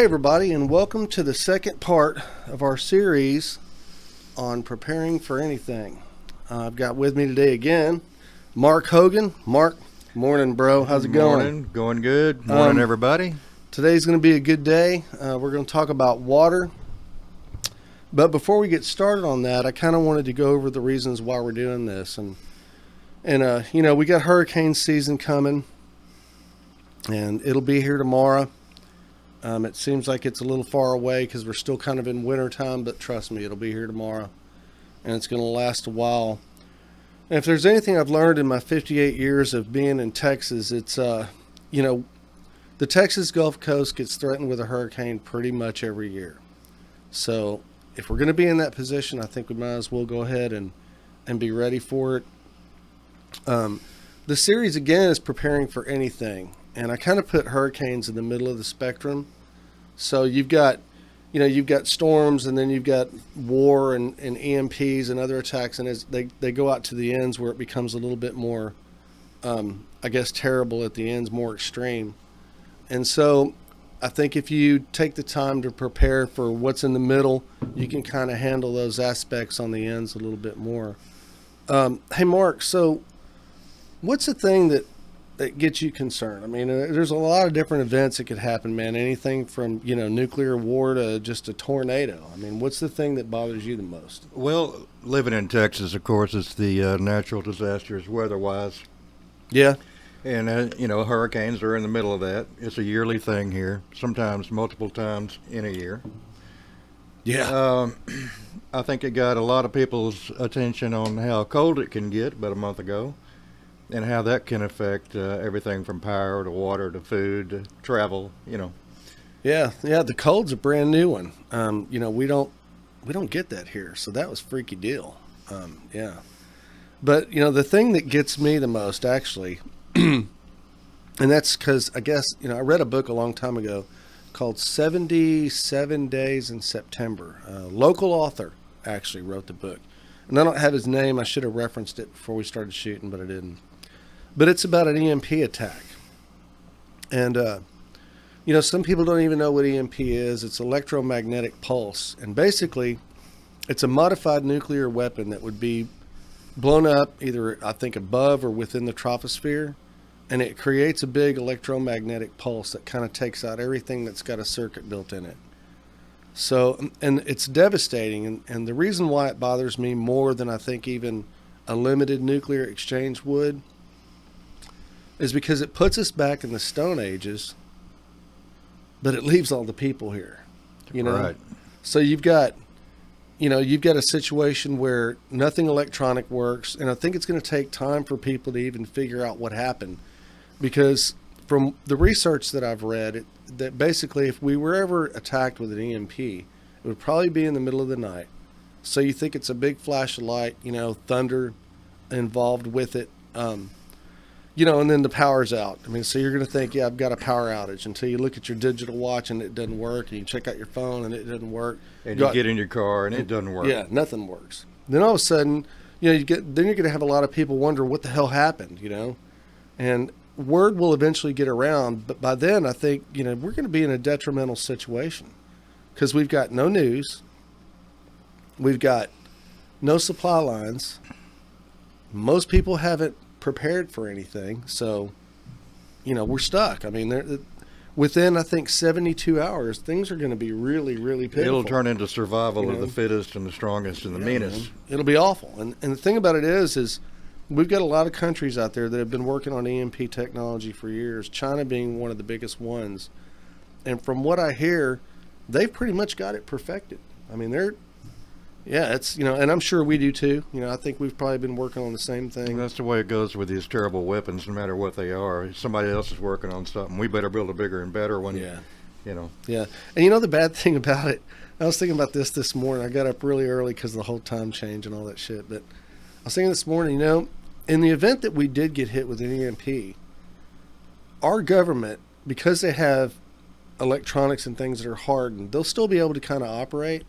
everybody, and welcome to the second part of our series on preparing for anything. I've got with me today again Mark Hogan. Mark, morning, bro. How's it going? Morning. Going good. Morning, everybody. Today's going to be a good day. We're going to talk about water. But before we get started on that, I kind of wanted to go over the reasons why we're doing this. And we got hurricane season coming, and it'll be here tomorrow. It seems like it's a little far away because we're still kind of in winter time, but trust me, it'll be here tomorrow, and it's going to last a while. And if there's anything I've learned in my 58 years of being in Texas, it's, the Texas Gulf Coast gets threatened with a hurricane pretty much every year. So if we're going to be in that position, I think we might as well go ahead and be ready for it. The series, again, is preparing for anything. And I kind of put hurricanes in the middle of the spectrum. So you've got storms, and then you've got war and EMPs and other attacks. And as they go out to the ends where it becomes a little bit more, terrible at the ends, more extreme. And so I think if you take the time to prepare for what's in the middle, you can kind of handle those aspects on the ends a little bit more. Hey, Mark, so what's the thing that gets you concerned? I mean, there's a lot of different events that could happen, man. Anything from, nuclear war to just a tornado. I mean, what's the thing that bothers you the most? Well, living in Texas, of course, it's the natural disasters weather-wise. Yeah. And, hurricanes are in the middle of that. It's a yearly thing here, sometimes multiple times in a year. Yeah. I think it got a lot of people's attention on how cold it can get about a month ago, and how that can affect everything from power to water to food to travel, Yeah, the cold's a brand new one. We don't get that here, so that was a freaky deal. Yeah. But, the thing that gets me the most, actually, and that's because, I guess, I read a book a long time ago called 77 Days in September. A local author actually wrote the book. And I don't have his name. I should have referenced it before we started shooting, but I didn't. But it's about an EMP attack. And, some people don't even know what EMP is. It's electromagnetic pulse. And basically, it's a modified nuclear weapon that would be blown up either, I think, above or within the troposphere. And it creates a big electromagnetic pulse that kind of takes out everything that's got a circuit built in it. So, and it's devastating. And the reason why it bothers me more than I think even a limited nuclear exchange would is because it puts us back in the Stone Ages, but it leaves all the people here, Right. So you've got a situation where nothing electronic works, and I think it's going to take time for people to even figure out what happened, because from the research that I've read, that basically if we were ever attacked with an EMP, it would probably be in the middle of the night. So you think it's a big flash of light, thunder involved with it, and then the power's out. I mean, so you're going to think, I've got a power outage, until you look at your digital watch and it doesn't work, and you check out your phone and it doesn't work. And you get in your car and it doesn't work. Yeah, nothing works. Then all of a sudden, then you're going to have a lot of people wonder what the hell happened, and word will eventually get around. But by then, I think, we're going to be in a detrimental situation, because we've got no news. We've got no supply lines. Most people haven't prepared for anything, so we're stuck. I mean, within, I think, 72 hours, things are going to be really, really pitiful. It'll turn into survival of the fittest and the strongest and the meanest. Man. It'll be awful. And the thing about it is we've got a lot of countries out there that have been working on EMP technology for years, China being one of the biggest ones. And from what I hear, they've pretty much got it perfected. I mean, it's, and I'm sure we do too. I think we've probably been working on the same thing. That's the way it goes with these terrible weapons, no matter what they are. If somebody else is working on something, we better build a bigger and better one. Yeah. Yeah. And the bad thing about it, I was thinking about this morning. I got up really early because of the whole time change and all that shit. But I was thinking this morning, in the event that we did get hit with an EMP, our government, because they have electronics and things that are hardened, they'll still be able to kind of operate.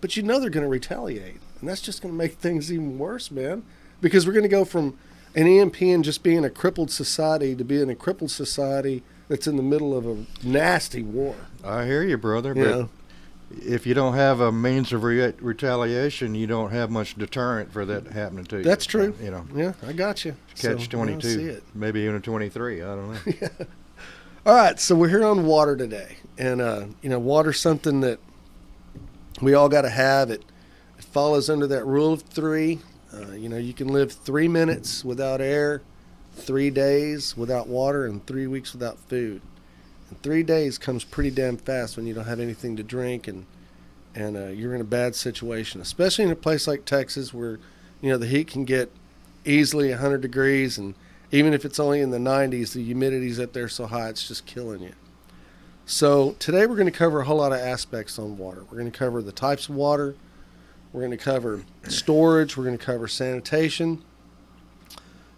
But they're going to retaliate. And that's just going to make things even worse, man. Because we're going to go from an EMP and just being a crippled society to being a crippled society that's in the middle of a nasty war. I hear you, brother. You But know? if you don't have a means of retaliation, you don't have much deterrent for that happening to you. That's true. You know, Yeah, I got you. catch So, I 22, see it. maybe even a 23. I don't know. All right, so we're here on water today, and water's something that we all got to have. It follows under that rule of three. You can live 3 minutes without air, 3 days without water, and 3 weeks without food. And 3 days comes pretty damn fast when you don't have anything to drink, and you're in a bad situation, especially in a place like Texas where the heat can get easily 100 degrees, and even if it's only in the 90s, the humidity's up there so high it's just killing you. So today we're going to cover a whole lot of aspects on water. We're going to cover the types of water. We're going to cover storage. We're going to cover sanitation.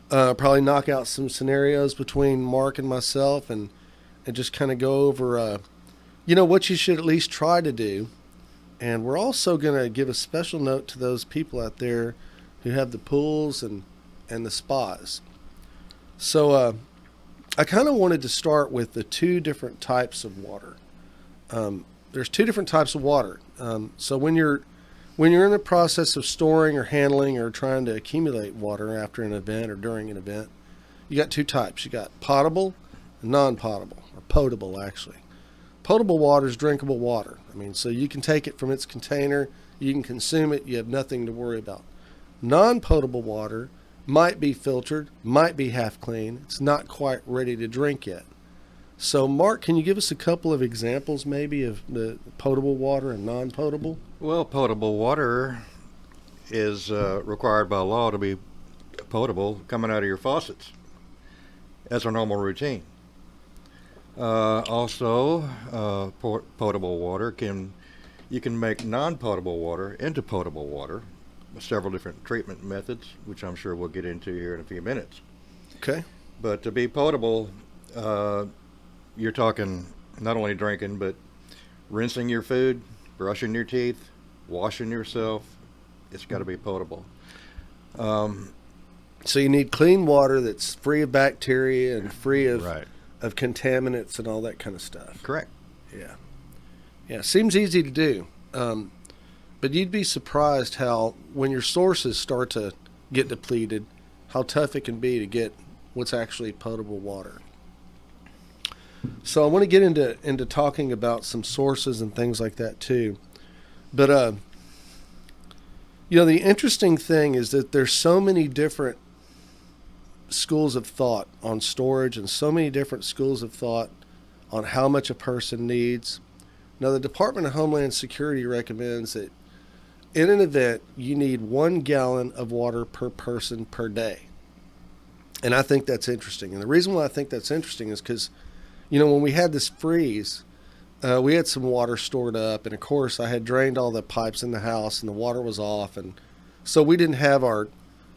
Probably knock out some scenarios between Mark and myself, and just kind of go over, what you should at least try to do. And we're also going to give a special note to those people out there who have the pools and the spas. So I kind of wanted to start with the two different types of water. There's two different types of water. So when you're in the process of storing or handling or trying to accumulate water after an event or during an event, you got two types. You got potable and non-potable, or potable actually. Potable water is drinkable water. So you can take it from its container, you can consume it, you have nothing to worry about. Non-potable water might be filtered, might be half clean. It's not quite ready to drink yet. So, Mark, can you give us a couple of examples maybe of the potable water and non-potable? Well, potable water is required by law to be potable coming out of your faucets. That's our normal routine. Also, potable water you can make non-potable water into potable water. Several different treatment methods, which I'm sure we'll get into here in a few minutes. Okay. But to be potable, you're talking not only drinking, but rinsing your food, brushing your teeth, washing yourself. It's got to be potable. So you need clean water that's free of bacteria and free of Right. of contaminants and all that kind of stuff. Correct. Yeah. Yeah, seems easy to do. But you'd be surprised how, when your sources start to get depleted, how tough it can be to get what's actually potable water. So I want to get into talking about some sources and things like that too. But the interesting thing is that there's so many different schools of thought on storage and so many different schools of thought on how much a person needs. Now, the Department of Homeland Security recommends that in an event, you need 1 gallon of water per person per day. And I think that's interesting. And the reason why I think that's interesting is because, when we had this freeze, we had some water stored up. And, of course, I had drained all the pipes in the house and the water was off. And so we didn't have our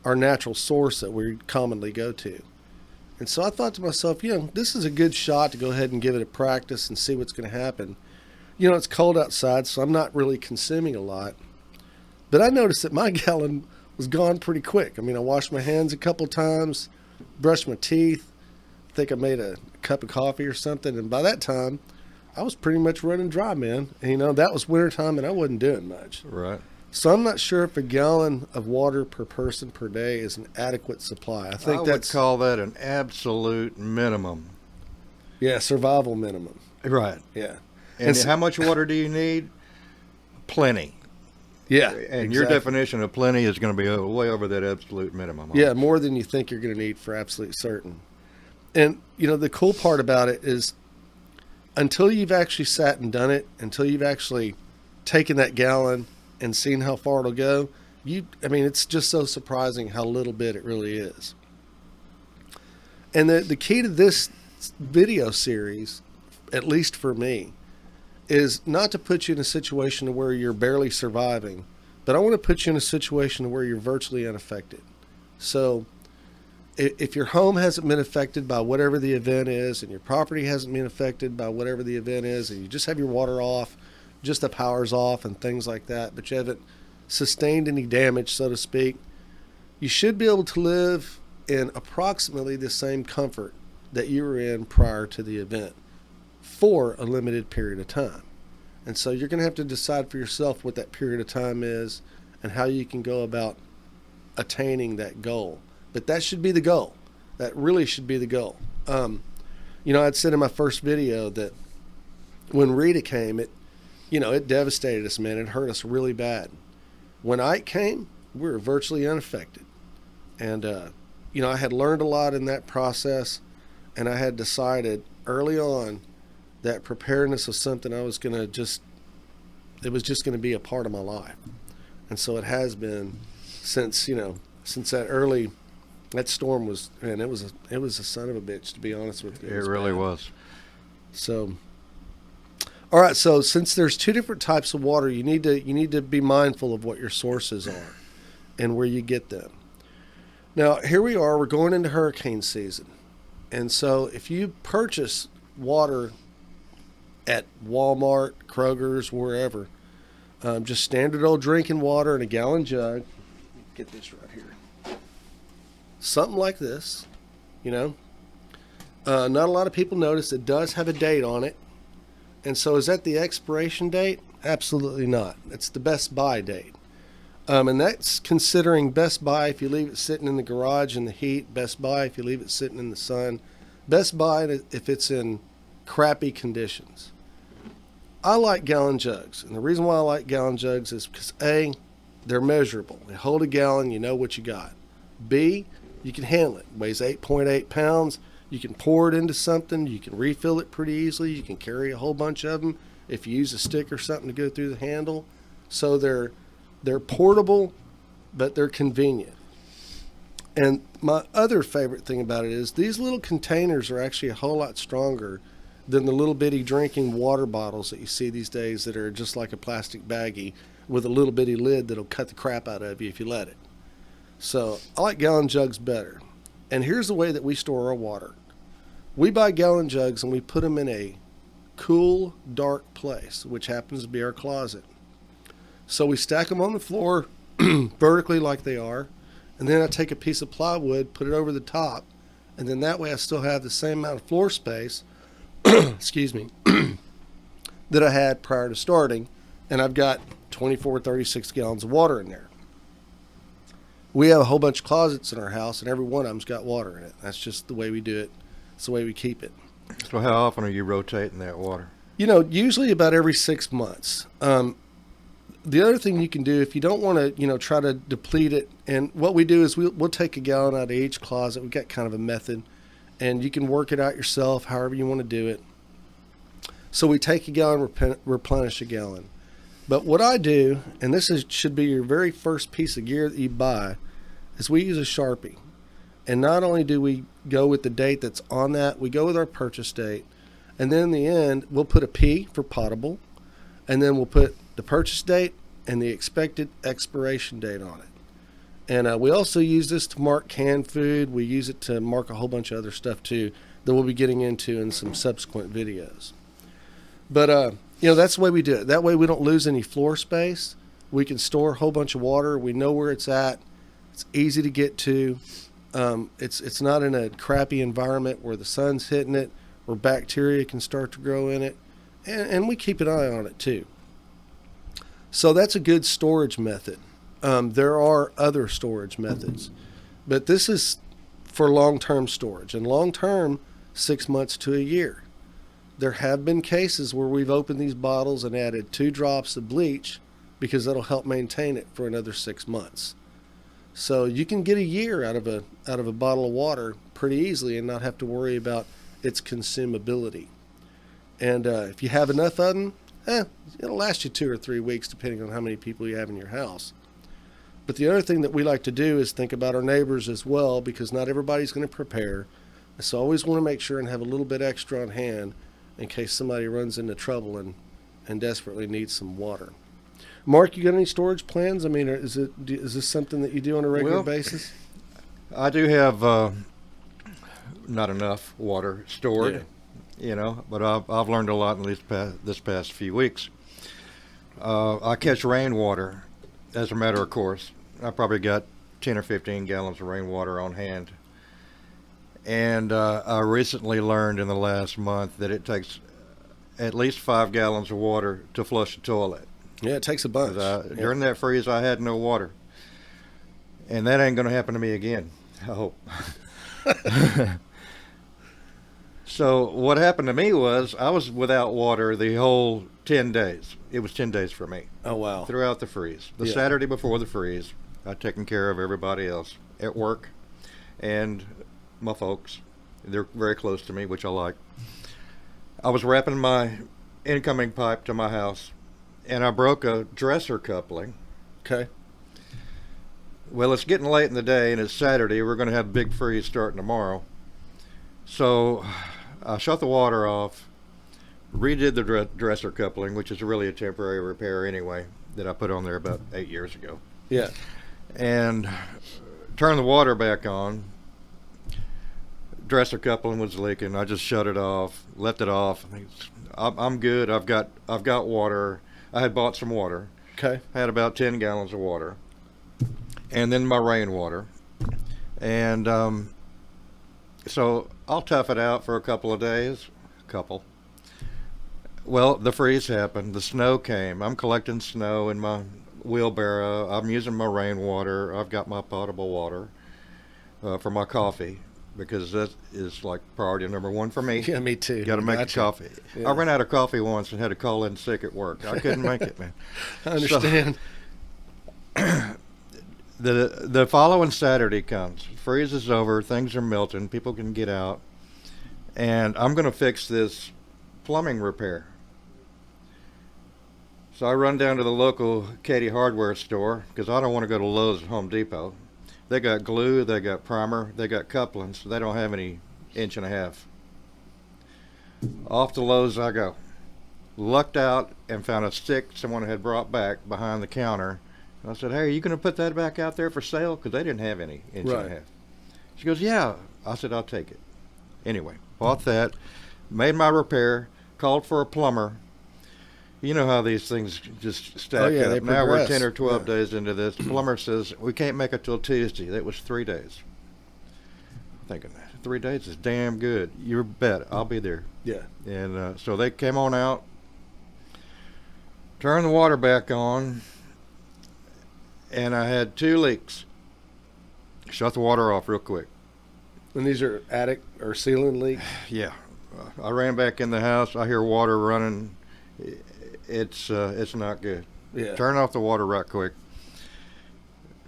natural source that we commonly go to. And so I thought to myself, this is a good shot to go ahead and give it a practice and see what's going to happen. It's cold outside, so I'm not really consuming a lot. But I noticed that my gallon was gone pretty quick. I washed my hands a couple times, brushed my teeth. I think I made a cup of coffee or something. And by that time, I was pretty much running dry, man. And, that was wintertime, and I wasn't doing much. Right. So I'm not sure if a gallon of water per person per day is an adequate supply. I would call that an absolute minimum. Yeah, survival minimum. Right. Yeah. And how much water do you need? Plenty. Yeah. And your definition of plenty is going to be way over that absolute minimum. Yeah, more than you think you're going to need for absolute certain. And, the cool part about it is until you've actually sat and done it, until you've actually taken that gallon and seen how far it'll go, it's just so surprising how little bit it really is. And the key to this video series, at least for me, is not to put you in a situation where you're barely surviving, but I want to put you in a situation where you're virtually unaffected. So if your home hasn't been affected by whatever the event is, and your property hasn't been affected by whatever the event is, and you just have your water off, just the power's off and things like that, but you haven't sustained any damage, so to speak, you should be able to live in approximately the same comfort that you were in prior to the event for a limited period of time. And so you're going to have to decide for yourself what that period of time is and how you can go about attaining that goal. But that should be the goal. That really should be the goal. I'd said in my first video that when Rita came, it devastated us, man. It hurt us really bad. When Ike came, we were virtually unaffected. And, I had learned a lot in that process, and I had decided early on that preparedness was something it was just going to be a part of my life. And so it has been since that storm was, man, it was a son of a bitch, to be honest with you. It really was. So, all right. So since there's two different types of water, you need to be mindful of what your sources are and where you get them. Now, here we are. We're going into hurricane season. And so if you purchase water at Walmart, Kroger's, wherever, just standard old drinking water in a gallon jug. Get this right here. Something like this, not a lot of people notice it does have a date on it. And so is that the expiration date? Absolutely not. It's the best buy date. And that's considering best buy if you leave it sitting in the garage in the heat, best buy if you leave it sitting in the sun, best buy if it's in crappy conditions. I like gallon jugs. And the reason why I like gallon jugs is because A, they're measurable. They hold a gallon, you know what you got. B, you can handle it. It weighs 8.8 pounds. You can pour it into something. You can refill it pretty easily. You can carry a whole bunch of them if you use a stick or something to go through the handle. So they're portable, but they're convenient. And my other favorite thing about it is these little containers are actually a whole lot stronger than the little bitty drinking water bottles that you see these days that are just like a plastic baggie with a little bitty lid that'll cut the crap out of you if you let it. So I like gallon jugs better. And here's the way that we store our water. We buy gallon jugs and we put them in a cool, dark place, which happens to be our closet. So we stack them on the floor vertically like they are, and then I take a piece of plywood, put it over the top, and then that way I still have the same amount of floor space, excuse me, that I had prior to starting, and I've got 24, 36 gallons of water in there. We have a whole bunch of closets in our house, and every one of them's got water in it. That's just the way we do it. It's the way we keep it. So how often are you rotating that water? Usually about every 6 months. The other thing you can do if you don't want to, try to deplete it, and what we do is we'll take a gallon out of each closet. We've got kind of a method, and you can work it out yourself however you want to do it. So we take a gallon, replenish a gallon. But what I do, and this should be your very first piece of gear that you buy, is we use a Sharpie. And not only do we go with the date that's on that, we go with our purchase date. And then in the end, we'll put a P for potable, and then we'll put the purchase date and the expected expiration date on it. And we also use this to mark canned food. We use it to mark a whole bunch of other stuff too that we'll be getting into in some subsequent videos. But, that's the way we do it. That way we don't lose any floor space. We can store a whole bunch of water. We know where it's at. It's easy to get to. It's not in a crappy environment where the sun's hitting it, where bacteria can start to grow in it. And we keep an eye on it too. So that's a good storage method. There are other storage methods, but this is for long-term storage. And long-term, 6 months to a year. There have been cases where we've opened these bottles and added 2 drops of bleach because that'll help maintain it for another 6 months. So you can get a year out of a bottle of water pretty easily and not have to worry about its consumability. And if you have enough of them, it'll last you 2 or 3 weeks depending on how many people you have in your house. But the other thing that we like to do is think about our neighbors as well, because not everybody's going to prepare. So I always want to make sure and have a little bit extra on hand in case somebody runs into trouble and desperately needs some water. Mark, you got any storage plans? I mean, is this something that you do on a regular basis? I do have not enough water stored, but I've learned a lot in this past few weeks. I catch rainwater as a matter of course. I probably got 10 or 15 gallons of rainwater on hand. And I recently learned in the last month that it takes at least 5 gallons of water to flush the toilet. Yeah, it takes a bunch. During that freeze, I had no water. And that ain't going to happen to me again, I hope. So what happened to me was I was without water the whole 10 days. It was 10 days for me. Oh, wow. Throughout the freeze. The Yeah. Saturday before the freeze, I'd taken care of everybody else at work and my folks. They're very close to me, which I like. I was wrapping my incoming pipe to my house, and I broke a dresser coupling. Okay. Well, it's getting late in the day, and it's Saturday. We're going to have a big freeze starting tomorrow. So I shut the water off, redid the dresser coupling, which is really a temporary repair anyway, that I put on there about 8 years ago. Yeah. And turned the water back on. Dresser coupling was leaking. I just shut it off, left it off. I'm good. I've got water. I had bought some water. Okay. I had about 10 gallons of water. And then my rainwater. And so I'll tough it out for a couple of days. Well, the freeze happened. The snow came. I'm collecting snow in my wheelbarrow. I'm using my rainwater. I've got my potable water for my coffee, because that is like priority number one for me. Yeah, me too. Got to make the coffee. Yeah. I ran out of coffee once and had to call in sick at work. I couldn't make it, man. I understand. The following Saturday comes. Freeze is over. Things are melting. People can get out. And I'm going to fix this plumbing repair. So I run down to the local Katy hardware store, because I don't want to go to Lowe's or Home Depot. They got glue, they got primer, they got couplings. They don't have any 1.5 inch. Off to Lowe's I go. Lucked out and found a stick someone had brought back behind the counter. I said, "Hey, are you going to put that back out there for sale?" Because they didn't have any 1.5 inch. She goes, "Yeah." I said, "I'll take it." Anyway, bought that, made my repair, called for a plumber. You know how these things just stack Oh, yeah, up. they Now we're progress. 10 or 12 days into this. The plumber says, "We can't make it till Tuesday." That was 3 days. Thinking, 3 days is damn good. You bet. I'll be there. Yeah. And so they came on out, turned the water back on, and I had 2 leaks. Shut the water off real quick. And these are attic or ceiling leaks? Yeah. I ran back in the house. I hear water running. It's not good. Yeah. Turn off the water right quick.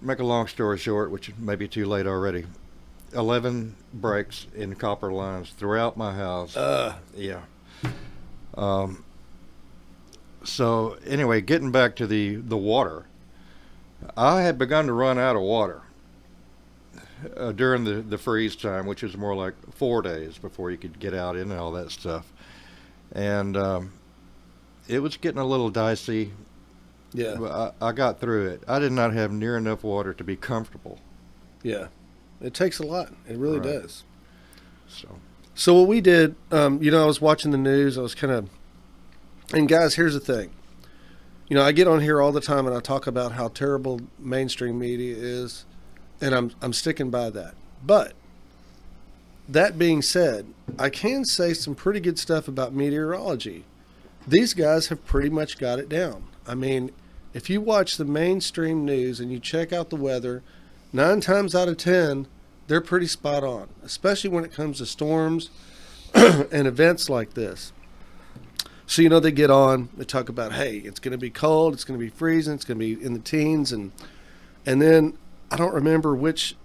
Make a long story short, which may be too late already. 11 breaks in copper lines throughout my house. Yeah. So anyway, getting back to the water, I had begun to run out of water during the freeze time, which is more like 4 days before you could get out in and all that stuff. And it was getting a little dicey. Yeah. But I got through it. I did not have near enough water to be comfortable. Yeah. It takes a lot. It really Right. does. So what we did, I was watching the news. I was and guys, here's the thing. I get on here all the time and I talk about how terrible mainstream media is, and I'm sticking by that. But that being said, I can say some pretty good stuff about meteorology. These guys have pretty much got it down. I mean, if you watch the mainstream news and you check out the weather, 9 times out of 10, they're pretty spot on, especially when it comes to storms and events like this. So, they get on, they talk about, hey, it's going to be cold, it's going to be freezing, it's going to be in the teens. And then I don't remember which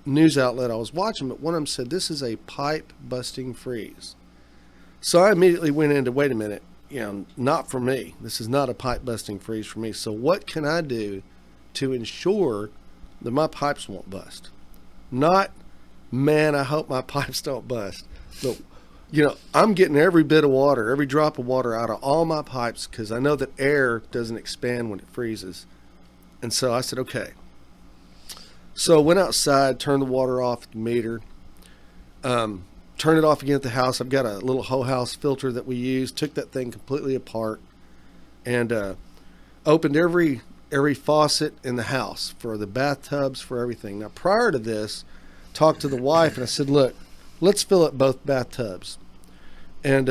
news outlet I was watching, but one of them said, this is a pipe busting freeze. So I immediately went into, wait a minute, not for me. This is not a pipe busting freeze for me. So what can I do to ensure that my pipes won't bust? Not, man, I hope my pipes don't bust. But, I'm getting every bit of water, every drop of water out of all my pipes, because I know that air doesn't expand when it freezes. And so I said, okay. So I went outside, turned the water off at the meter, turned it off again at the house. I've got a little whole house filter that we use, took that thing completely apart, and opened every faucet in the house, for the bathtubs, for everything. Now, prior to this, talked to the wife and I said, look, let's fill up both bathtubs. And,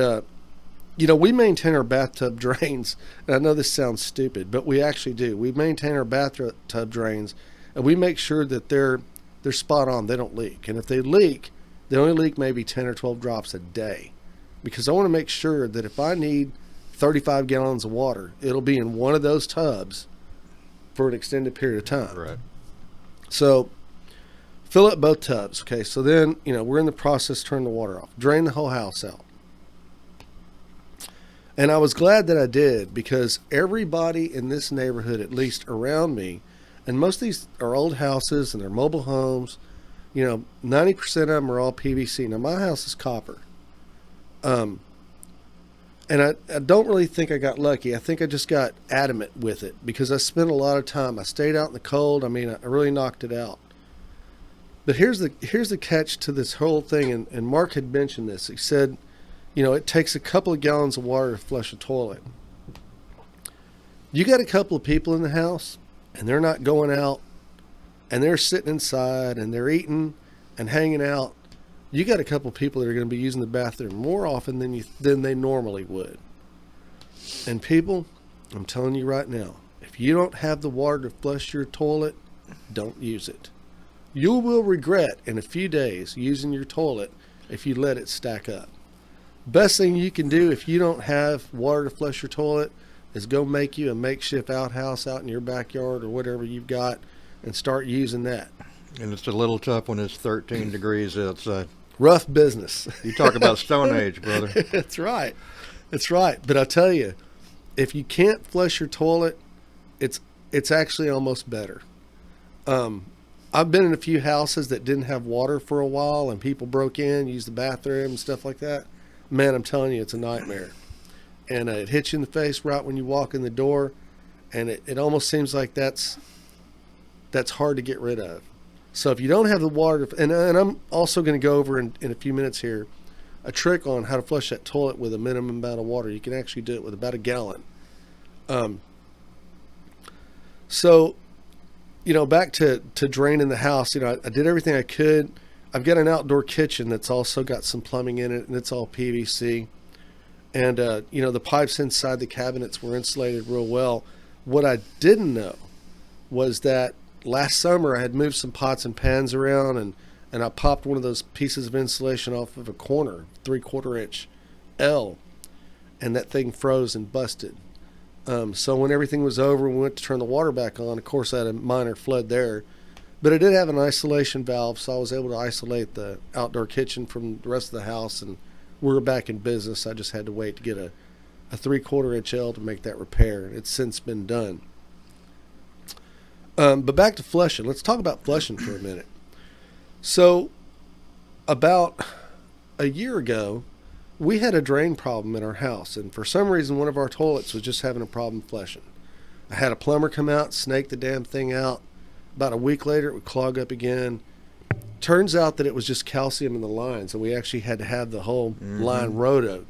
we maintain our bathtub drains. And I know this sounds stupid, but we actually do. We maintain our bathtub drains, and we make sure that they're spot on. They don't leak. And if they leak, they only leak maybe 10 or 12 drops a day, because I want to make sure that if I need 35 gallons of water, it'll be in one of those tubs for an extended period of time. Right. So fill up both tubs. Okay. So then, we're in the process, turn the water off, drain the whole house out. And I was glad that I did, because everybody in this neighborhood, at least around me, and most of these are old houses and they're mobile homes, 90% of them are all PVC. Now my house is copper. And I don't really think I got lucky. I think I just got adamant with it, because I spent a lot of time. I stayed out in the cold. I really knocked it out. But here's the catch to this whole thing. And Mark had mentioned this. He said, it takes a couple of gallons of water to flush a toilet. You got a couple of people in the house, and they're not going out, and they're sitting inside, and they're eating and hanging out. You got a couple of people that are going to be using the bathroom more often than they normally would. And people, I'm telling you right now, if you don't have the water to flush your toilet, don't use it. You will regret in a few days using your toilet if you let it stack up. Best thing you can do if you don't have water to flush your toilet is go make you a makeshift outhouse out in your backyard or whatever you've got, and start using that. And it's a little tough when it's 13 degrees outside. Rough business. You talk about Stone Age, brother. That's right. That's right. But I'll tell you, if you can't flush your toilet, it's actually almost better. I've been in a few houses that didn't have water for a while, and people broke in, used the bathroom and stuff like that. Man, I'm telling you, it's a nightmare. And it hits you in the face right when you walk in the door, and it almost seems like that's hard to get rid of. So if you don't have the water, and I'm also going to go over in a few minutes here a trick on how to flush that toilet with a minimum amount of water. You can actually do it with about a gallon. So, back to draining the house, I did everything I could. I've got an outdoor kitchen that's also got some plumbing in it, and it's all PVC. And, the pipes inside the cabinets were insulated real well. What I didn't know was that last summer I had moved some pots and pans around, and I popped one of those pieces of insulation off of a corner, 3/4 inch L, and that thing froze and busted. So when everything was over and we went to turn the water back on, of course I had a minor flood there, but I did have an isolation valve, so I was able to isolate the outdoor kitchen from the rest of the house, and we were back in business. I just had to wait to get a 3/4 inch L to make that repair. It's since been done. But back to flushing. Let's talk about flushing for a minute. So about a year ago, we had a drain problem in our house, and for some reason one of our toilets was just having a problem flushing. I had a plumber come out, snake the damn thing out. About a week later, it would clog up again. Turns out that it was just calcium in the lines, and we actually had to have the whole line rotoed.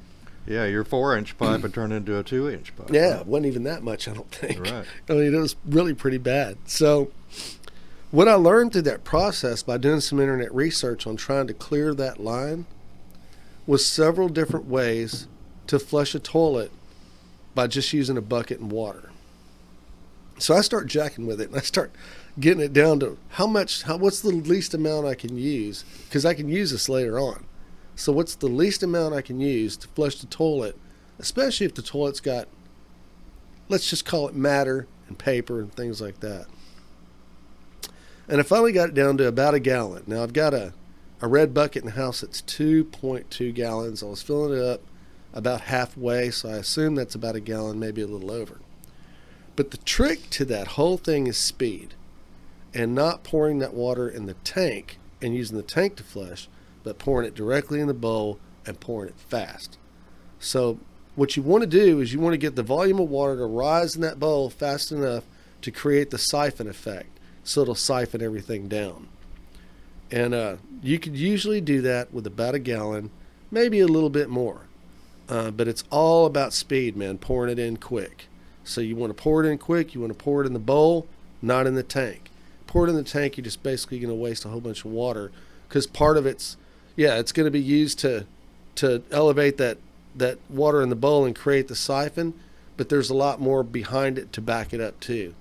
Yeah, your 4-inch pipe had turned into a 2-inch pipe. Yeah, it wasn't even that much, I don't think. Right. I mean, it was really pretty bad. So what I learned through that process by doing some internet research on trying to clear that line was several different ways to flush a toilet by just using a bucket and water. So I start jacking with it, and I start getting it down to what's the least amount I can use, because I can use this later on. So what's the least amount I can use to flush the toilet, especially if the toilet's got, let's just call it matter and paper and things like that. And I finally got it down to about a gallon. Now I've got a red bucket in the house that's 2.2 gallons. I was filling it up about halfway, so I assume that's about a gallon, maybe a little over. But the trick to that whole thing is speed, and not pouring that water in the tank and using the tank to flush, but pouring it directly in the bowl and pouring it fast. So what you want to do is you want to get the volume of water to rise in that bowl fast enough to create the siphon effect, so it'll siphon everything down. And you could usually do that with about a gallon, maybe a little bit more. But it's all about speed, man, pouring it in quick. So you want to pour it in quick, you want to pour it in the bowl, not in the tank. Pour it in the tank, you're just basically going to waste a whole bunch of water, because part of it's going to be used to elevate that water in the bowl and create the siphon, but there's a lot more behind it to back it up too.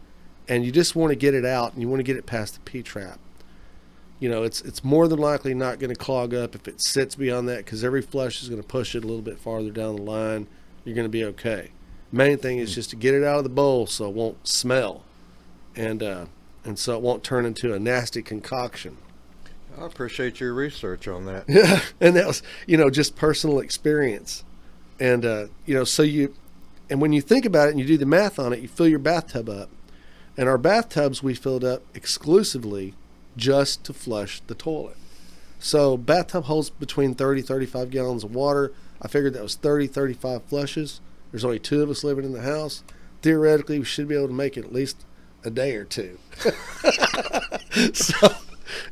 And you just want to get it out, and you want to get it past the P-trap. It's more than likely not going to clog up if it sits beyond that, because every flush is going to push it a little bit farther down the line. You're going to be okay. Main thing is just to get it out of the bowl so it won't smell, and so it won't turn into a nasty concoction. I appreciate your research on that. Yeah, and that was just personal experience, and and when you think about it and you do the math on it, you fill your bathtub up, and our bathtubs we filled up exclusively just to flush the toilet. So bathtub holds between 30-35 gallons of water. I figured that was 35 flushes. There's only 2 of us living in the house. Theoretically, we should be able to make it at least a day or 2. So,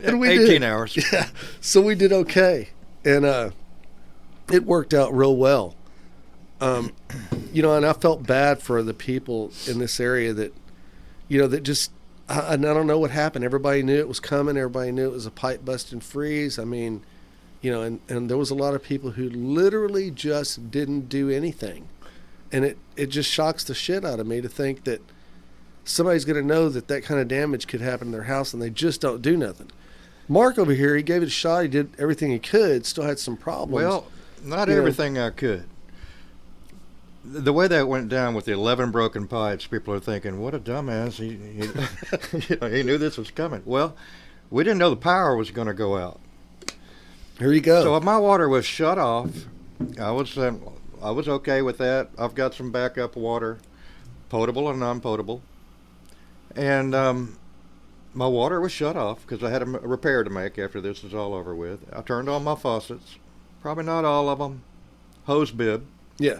and we 18 hours. Yeah. So we did okay. And it worked out real well. And I felt bad for the people in this area that, that just, and I don't know what happened. Everybody knew it was coming. Everybody knew it was a pipe bust and freeze. I mean, and there was a lot of people who literally just didn't do anything. And it just shocks the shit out of me to think that somebody's going to know that kind of damage could happen in their house and they just don't do nothing. Mark over here, he gave it a shot. He did everything he could, still had some problems. Well, not everything I could. The way that went down with the 11 broken pipes, people are thinking, what a dumbass. He knew this was coming. Well, we didn't know the power was going to go out. Here you go. So if my water was shut off, I was okay with that. I've got some backup water, potable and non-potable. And my water was shut off because I had a repair to make after this is all over with. I turned on my faucets, probably not all of them, hose bib. Yeah.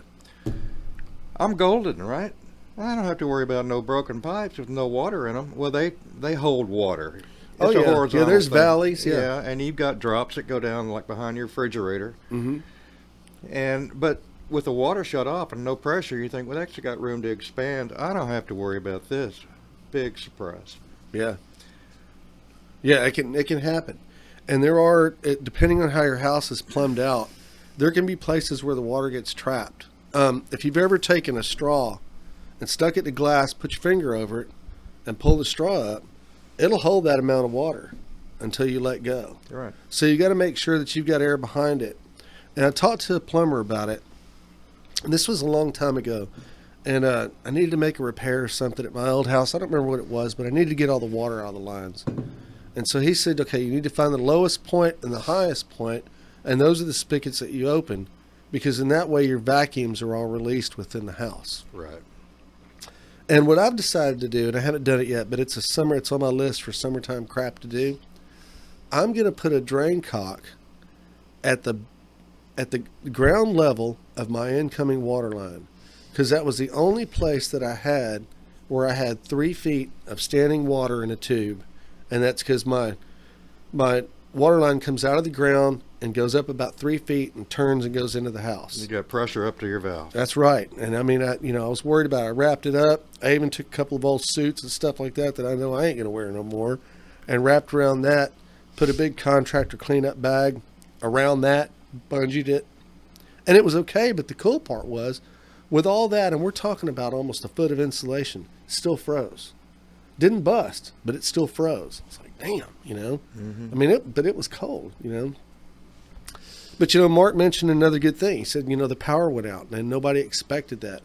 I'm golden, right? I don't have to worry about no broken pipes with no water in them. Well, they hold water. It's a horizontal yeah, there's thing. valleys, Yeah, and you've got drops that go down like behind your refrigerator. Mm-hmm. But with the water shut off and no pressure, you think, well, that's got room to expand. I don't have to worry about this. Big surprise. Yeah. Yeah, it can happen. And there are, depending on how your house is plumbed out, there can be places where the water gets trapped. If you've ever taken a straw and stuck it to glass, put your finger over it, and pull the straw up, it'll hold that amount of water until you let go. Right. So you got to make sure that you've got air behind it. And I talked to a plumber about it. And this was a long time ago. And I needed to make a repair or something at my old house. I don't remember what it was, but I needed to get all the water out of the lines. And so he said, okay, you need to find the lowest point and the highest point, and those are the spigots that you open, because in that way your vacuums are all released within the house. Right. And what I've decided to do, and I haven't done it yet, but it's on my list for summertime crap to do, I'm going to put a drain cock at the ground level of my incoming water line, because that was the only place that I had where I had 3 feet of standing water in a tube, and that's because my water line comes out of the ground and goes up about 3 feet and turns and goes into the house. You got pressure up to your valve. That's right. And I mean, I was worried about it. I wrapped it up. I even took a couple of old suits and stuff like that I know I ain't going to wear no more, and wrapped around that, put a big contractor cleanup bag around that, bungeed it, and it was okay. But the cool part was, with all that, and we're talking about almost a foot of insulation, still froze. Didn't bust, but it still froze. It's like, damn, Mm-hmm. I mean, but it was cold, But, Mark mentioned another good thing. He said, the power went out, and nobody expected that.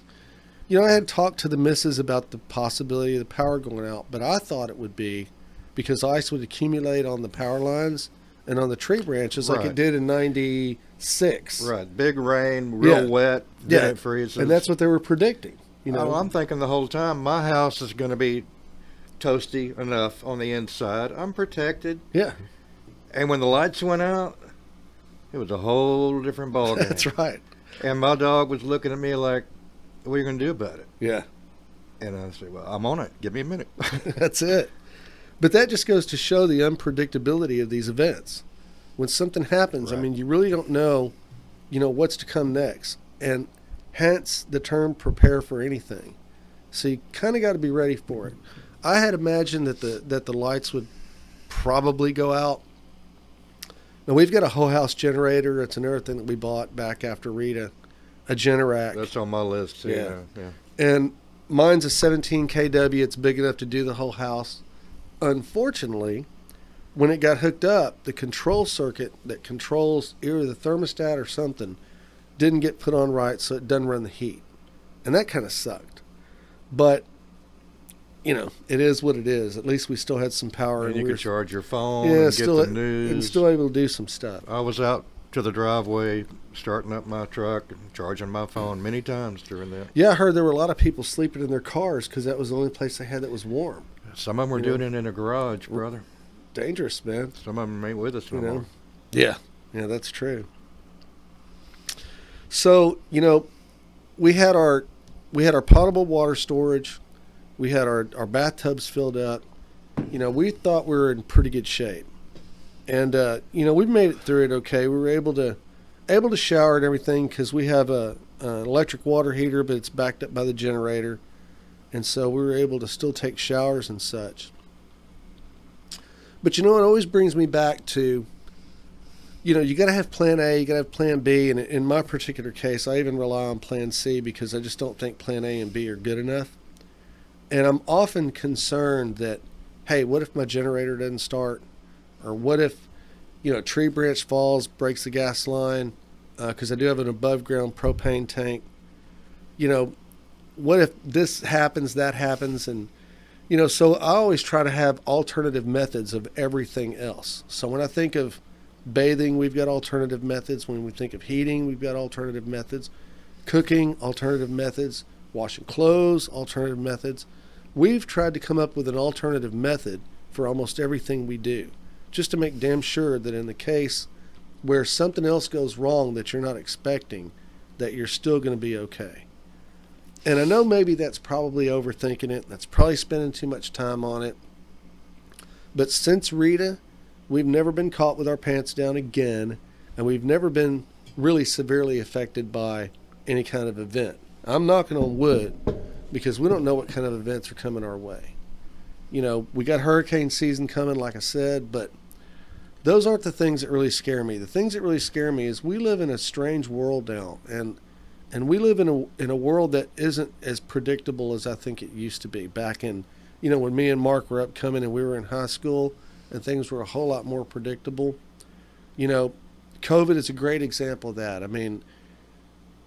I had talked to the missus about the possibility of the power going out, but I thought it would be because ice would accumulate on the power lines and on the tree branches like it did in 96. Right. Big rain, real wet, then it freezes. And that's what they were predicting. I'm thinking the whole time, my house is going to be toasty enough on the inside. I'm protected. Yeah. And when the lights went out, it was a whole different ballgame. That's right. And my dog was looking at me like, what are you going to do about it? Yeah. And I said, well, I'm on it. Give me a minute. That's it. But that just goes to show the unpredictability of these events. When something happens, Right. I mean, you really don't know, what's to come next. And hence the term prepare for anything. So you kind of got to be ready for it. I had imagined that the lights would probably go out Now, we've got a whole house generator. It's another thing that we bought back after Rita, a Generac. That's on my list too. Yeah. Yeah. And mine's a 17 kW. It's big enough to do the whole house. Unfortunately, when it got hooked up, the control circuit that controls either the thermostat or something didn't get put on right, so it doesn't run the heat. And that kind of sucked. But, you know, it is what it is. At least we still had some power. And you could charge your phone yeah, and still, get the news. And still able to do some stuff. I was out to the driveway, starting up my truck, and charging my phone many times during that. Yeah, I heard there were a lot of people sleeping in their cars because that was the only place they had that was warm. Some of them were doing it in a garage, brother. Dangerous, man. Some of them ain't with us no more. Yeah, that's true. So, you know, we had our potable water storage. We had our bathtubs filled up. You know, we thought we were in pretty good shape. And, you know, we've made it through it okay. We were able to shower and everything because we have an electric water heater, but it's backed up by the generator. And so we were able to still take showers and such. But, you know, it always brings me back to, you know, you got to have plan A, you got to have plan B. And in my particular case, I even rely on plan C because I just don't think plan A and B are good enough. And I'm often concerned that, hey, what if my generator doesn't start? Or what if, you know, a tree branch falls, breaks the gas line? Because I do have an above ground propane tank. You know, what if this happens, that happens? And, you know, so I always try to have alternative methods of everything else. So when I think of bathing, we've got alternative methods. When we think of heating, we've got alternative methods. Cooking, alternative methods. Washing clothes, alternative methods. We've tried to come up with an alternative method for almost everything we do, just to make damn sure that in the case where something else goes wrong that you're not expecting, that you're still going to be okay. And I know maybe that's probably overthinking it. That's probably spending too much time on it. But since Rita, we've never been caught with our pants down again, and we've never been really severely affected by any kind of event. I'm knocking on wood because we don't know what kind of events are coming our way. You know, we got hurricane season coming, like I said, but those aren't the things that really scare me. The things that really scare me is we live in a strange world now, and we live in a world that isn't as predictable as I think it used to be back in, you know, when me and Mark were upcoming and we were in high school and things were a whole lot more predictable. You know, COVID is a great example of that. I mean,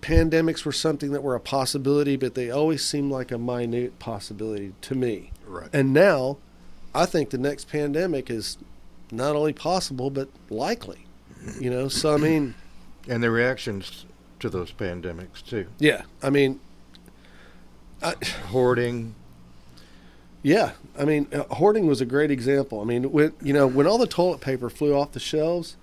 pandemics were something that were a possibility, but they always seemed like a minute possibility to me. Right. And now I think the next pandemic is not only possible, but likely, you know? So, I mean, and the reactions to those pandemics too. Yeah. I mean, hoarding. Yeah. I mean, hoarding was a great example. I mean, when all the toilet paper flew off the shelves,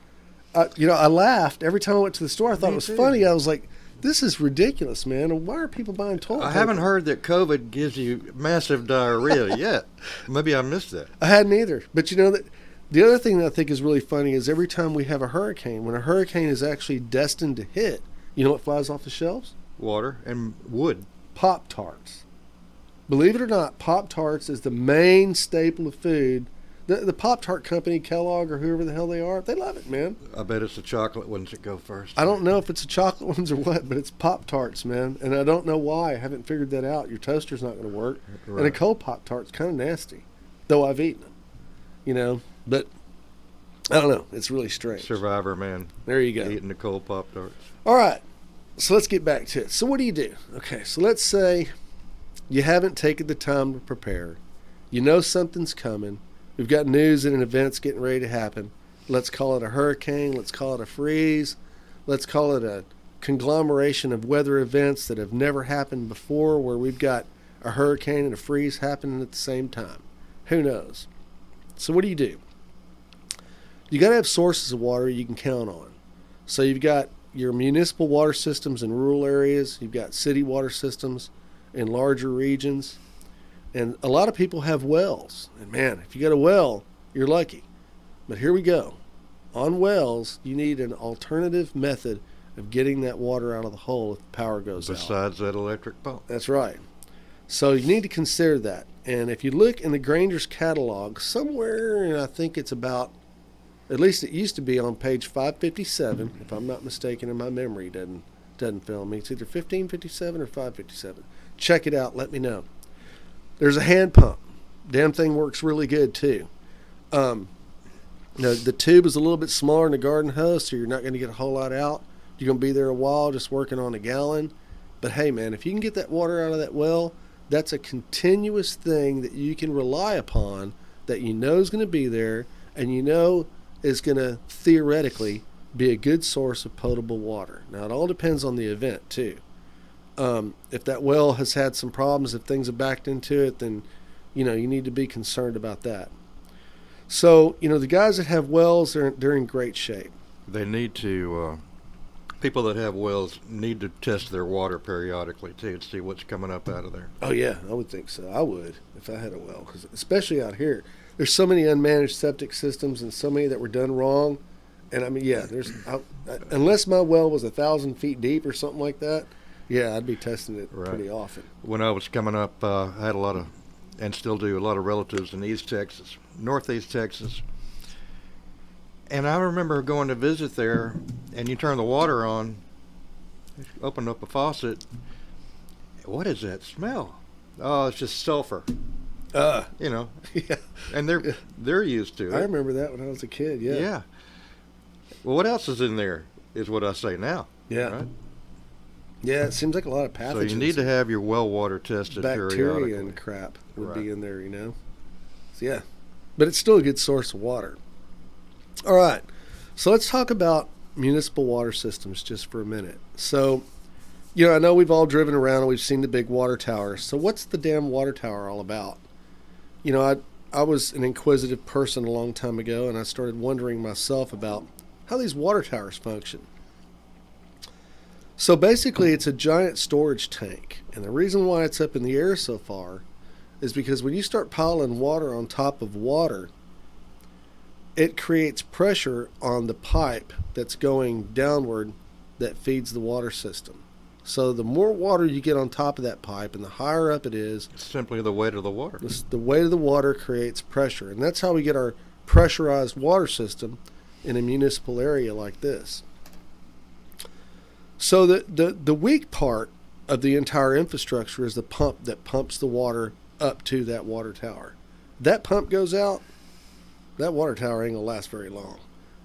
I laughed every time I went to the store. I thought it was funny. I was like, this is ridiculous, man. Why are people buying toilet paper? I haven't heard that COVID gives you massive diarrhea yet. Maybe I missed that. I hadn't either. But you know that the other thing that I think is really funny is every time we have a hurricane, when a hurricane is actually destined to hit, you know what flies off the shelves? Water and wood. Pop-Tarts. Believe it or not, Pop-Tarts is the main staple of food. The Pop-Tart company, Kellogg or whoever the hell they are, they love it, man. I bet it's the chocolate ones that go first. I don't know if it's the chocolate ones or what, but it's Pop-Tarts, man. And I don't know why. I haven't figured that out. Your toaster's not going to work. Right. And a cold Pop-Tart's kind of nasty, though I've eaten them. You know, but I don't know. It's really strange. Survivor, man. There you go. Eating the cold Pop-Tarts. All right. So let's get back to it. So what do you do? Okay, so let's say you haven't taken the time to prepare. You know something's coming. We've got news that an event's getting ready to happen. Let's call it a hurricane. Let's call it a freeze. Let's call it a conglomeration of weather events that have never happened before, where we've got a hurricane and a freeze happening at the same time. Who knows? So what do? You got to have sources of water you can count on. So you've got your municipal water systems in rural areas. You've got city water systems in larger regions. And a lot of people have wells. And man, if you got a well, you're lucky. But here we go. On wells, you need an alternative method of getting that water out of the hole if the power goes out. Besides that electric pump. That's right. So you need to consider that. And if you look in the Granger's catalog, somewhere, I think it's about At least it used to be on page 557, if I'm not mistaken, and my memory doesn't fail me. It's either 1557 or 557. Check it out. Let me know. There's a hand pump. Damn thing works really good too. The tube is a little bit smaller than a garden hose, so you're not going to get a whole lot out. You're going to be there a while just working on a gallon. But hey, man, if you can get that water out of that well, that's a continuous thing that you can rely upon, that you know is going to be there, and you know is going to theoretically be a good source of potable water. Now, it all depends on the event too. If that well has had some problems, if things have backed into it, then you need to be concerned about that. So, the guys that have wells, they're in great shape. They need to, people that have wells need to test their water periodically too, to see what's coming up out of there. Oh yeah, I would think so. I would if I had a well, because especially out here, there's so many unmanaged septic systems and so many that were done wrong. And I mean, yeah, unless my well was 1,000 feet deep or something like that, yeah, I'd be testing it pretty often. When I was coming up, I had a lot of, and still do, a lot of relatives in East Texas, Northeast Texas. And I remember going to visit there, and you turn the water on, open up a faucet. What is that smell? Oh, it's just sulfur. Yeah. And they're used to it. I remember that when I was a kid. Yeah. Yeah. Well, what else is in there? Is what I say now. Yeah. Right? Yeah, it seems like a lot of pathogens. So you need to have your well water tested periodically. Bacteria and crap would be in there, So, yeah. But it's still a good source of water. All right. So let's talk about municipal water systems just for a minute. So, I know we've all driven around and we've seen the big water towers. So what's the damn water tower all about? I was an inquisitive person a long time ago, and I started wondering myself about how these water towers function. So basically, it's a giant storage tank. And the reason why it's up in the air so far is because when you start piling water on top of water, it creates pressure on the pipe that's going downward that feeds the water system. So the more water you get on top of that pipe and the higher up it is, it's simply the weight of the water. The weight of the water creates pressure. And that's how we get our pressurized water system in a municipal area like this. So the weak part of the entire infrastructure is the pump that pumps the water up to that water tower. That pump goes out, that water tower ain't gonna last very long.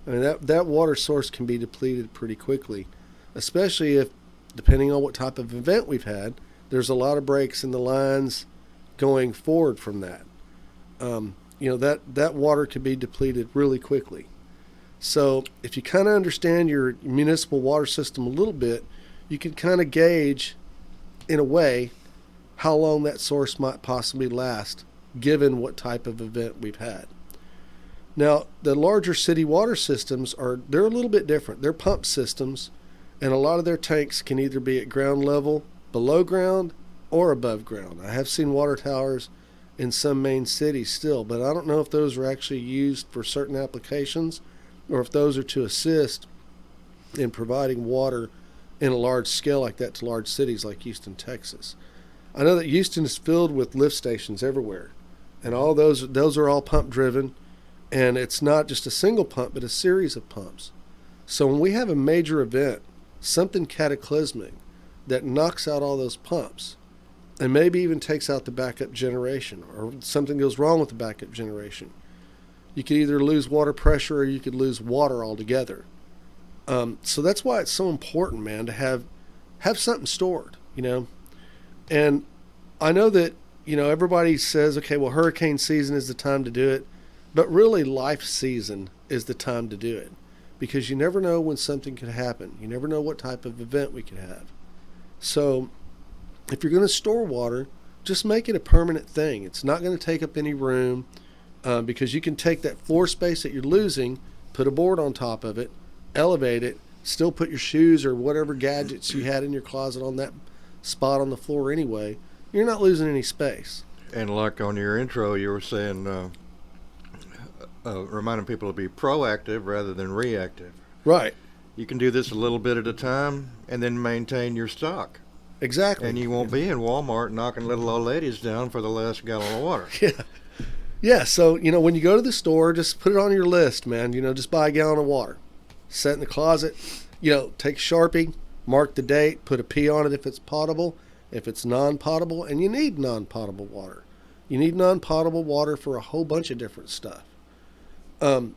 I mean, that water source can be depleted pretty quickly, especially if, depending on what type of event we've had, there's a lot of breaks in the lines going forward from that. That water can be depleted really quickly. So if you kind of understand your municipal water system a little bit, you can kind of gauge, in a way, how long that source might possibly last, given what type of event we've had. Now, the larger city water systems they're a little bit different. They're pump systems, and a lot of their tanks can either be at ground level, below ground, or above ground. I have seen water towers in some main cities still, but I don't know if those are actually used for certain applications or if those are to assist in providing water in a large scale like that to large cities like Houston, Texas. I know that Houston is filled with lift stations everywhere, and all those are all pump driven, and it's not just a single pump but a series of pumps. So when we have a major event, something cataclysmic that knocks out all those pumps and maybe even takes out the backup generation, or something goes wrong with the backup generation, you could either lose water pressure or you could lose water altogether. So that's why it's so important, man, to have something stored, And I know that, everybody says, okay, well, hurricane season is the time to do it. But really, life season is the time to do it, because you never know when something could happen. You never know what type of event we could have. So if you're going to store water, just make it a permanent thing. It's not going to take up any room, because you can take that floor space that you're losing, put a board on top of it, elevate it, still put your shoes or whatever gadgets you had in your closet on that spot on the floor anyway. You're not losing any space. And like on your intro, you were saying, reminding people to be proactive rather than reactive. Right. You can do this a little bit at a time and then maintain your stock. Exactly. And you won't be in Walmart knocking little old ladies down for the last gallon of water. Yeah. Yeah, so, when you go to the store, just put it on your list, man. Just buy a gallon of water. Set in the closet. Take a Sharpie, mark the date, put a P on it if it's potable, if it's non-potable, and you need non-potable water. You need non-potable water for a whole bunch of different stuff.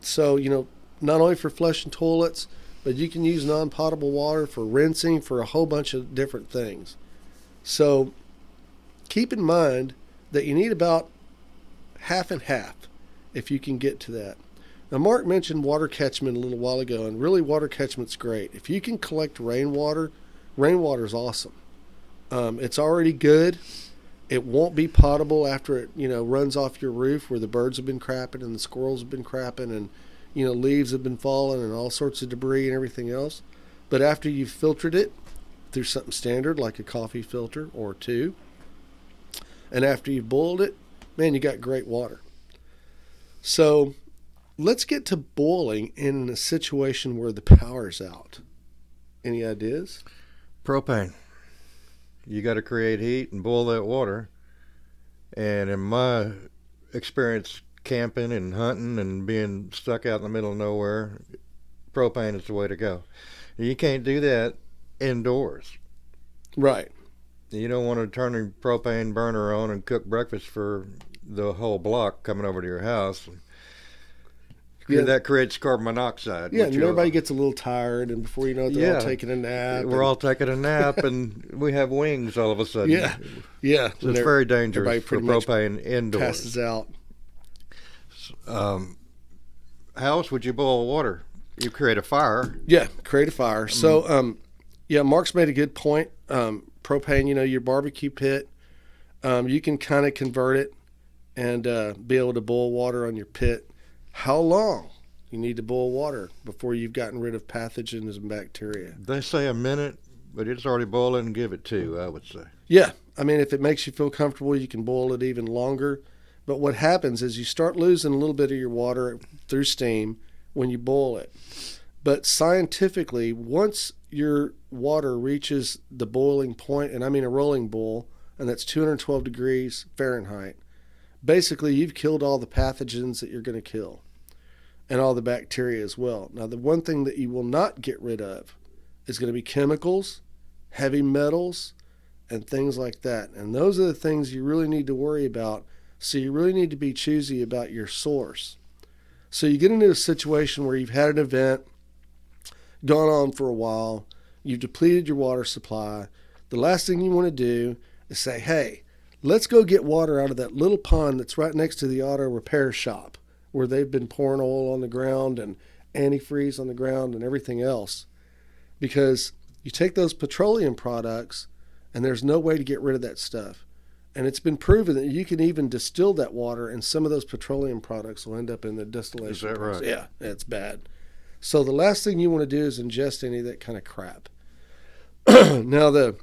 So, not only for flushing toilets, but you can use non-potable water for rinsing, for a whole bunch of different things. So keep in mind that you need about half and half if you can get to that. Now, Mark mentioned water catchment a little while ago, and really water catchment's great. If you can collect rainwater is awesome. It's already good. It won't be potable after it, runs off your roof where the birds have been crapping and the squirrels have been crapping and, leaves have been falling and all sorts of debris and everything else. But after you've filtered it through something standard like a coffee filter or two, and after you've boiled it, man, you got great water. So let's get to boiling in a situation where the power's out. Any ideas? Propane. You got to create heat and boil that water. And in my experience camping and hunting and being stuck out in the middle of nowhere, propane is the way to go. You can't do that indoors. Right. You don't want to turn the propane burner on and cook breakfast for the whole block coming over to your house. Yeah. That creates carbon monoxide. Yeah, and everybody gets a little tired, and before you know it, they're all taking a nap. We're all taking a nap, and we have wings all of a sudden. Yeah. So it's very dangerous for propane indoors. Passes out. How else would you boil water? You create a fire. Yeah, create a fire. So, Mark's made a good point. Propane, your barbecue pit, you can kind of convert it and be able to boil water on your pit. How long you need to boil water before you've gotten rid of pathogens and bacteria? They say a minute, but it's already boiling. Give it 2, I would say. Yeah. I mean, if it makes you feel comfortable, you can boil it even longer. But what happens is you start losing a little bit of your water through steam when you boil it. But scientifically, once your water reaches the boiling point, and I mean a rolling boil, and that's 212 degrees Fahrenheit, basically you've killed all the pathogens that you're going to kill and all the bacteria as well. Now, the one thing that you will not get rid of is going to be chemicals, heavy metals, and things like that. And those are the things you really need to worry about. So you really need to be choosy about your source. So you get into a situation where you've had an event, gone on for a while, you've depleted your water supply. The last thing you want to do is say, hey, let's go get water out of that little pond that's right next to the auto repair shop where they've been pouring oil on the ground and antifreeze on the ground and everything else. Because you take those petroleum products and there's no way to get rid of that stuff. And it's been proven that you can even distill that water and some of those petroleum products will end up in the distillation process. Is that right? Yeah, it's bad. So the last thing you want to do is ingest any of that kind of crap. Now, the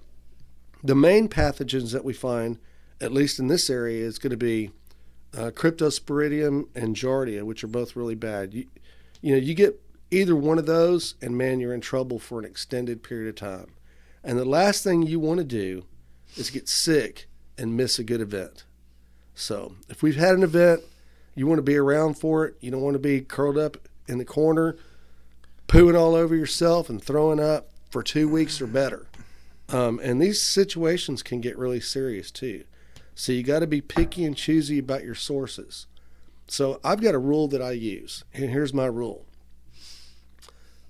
main pathogens that we find, at least in this area, is going to be Cryptosporidium and Giardia, which are both really bad. You get either one of those, and man, you're in trouble for an extended period of time. And the last thing you want to do is get sick and miss a good event. So if we've had an event, you want to be around for it. You don't want to be curled up in the corner, pooing all over yourself and throwing up for 2 weeks or better. And these situations can get really serious too. So you got to be picky and choosy about your sources. So I've got a rule that I use, and here's my rule.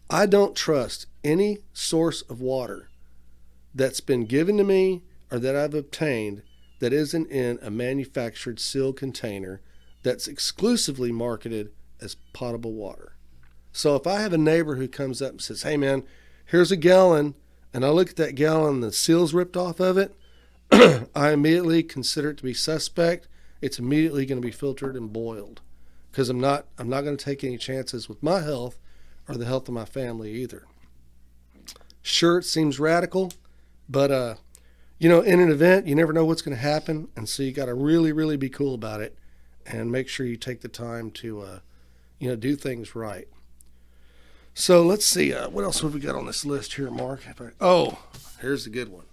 I don't trust any source of water that's been given to me or that I've obtained that isn't in a manufactured sealed container that's exclusively marketed as potable water. So if I have a neighbor who comes up and says, hey man, here's a gallon, and I look at that gallon and the seal's ripped off of it, I immediately consider it to be suspect. It's immediately going to be filtered and boiled because I'm not going to take any chances with my health or the health of my family either. Sure, it seems radical, but in an event, you never know what's going to happen, and so you got to really, really be cool about it and make sure you take the time to, do things right. So let's see, what else have we got on this list here, Mark? Here's a good one.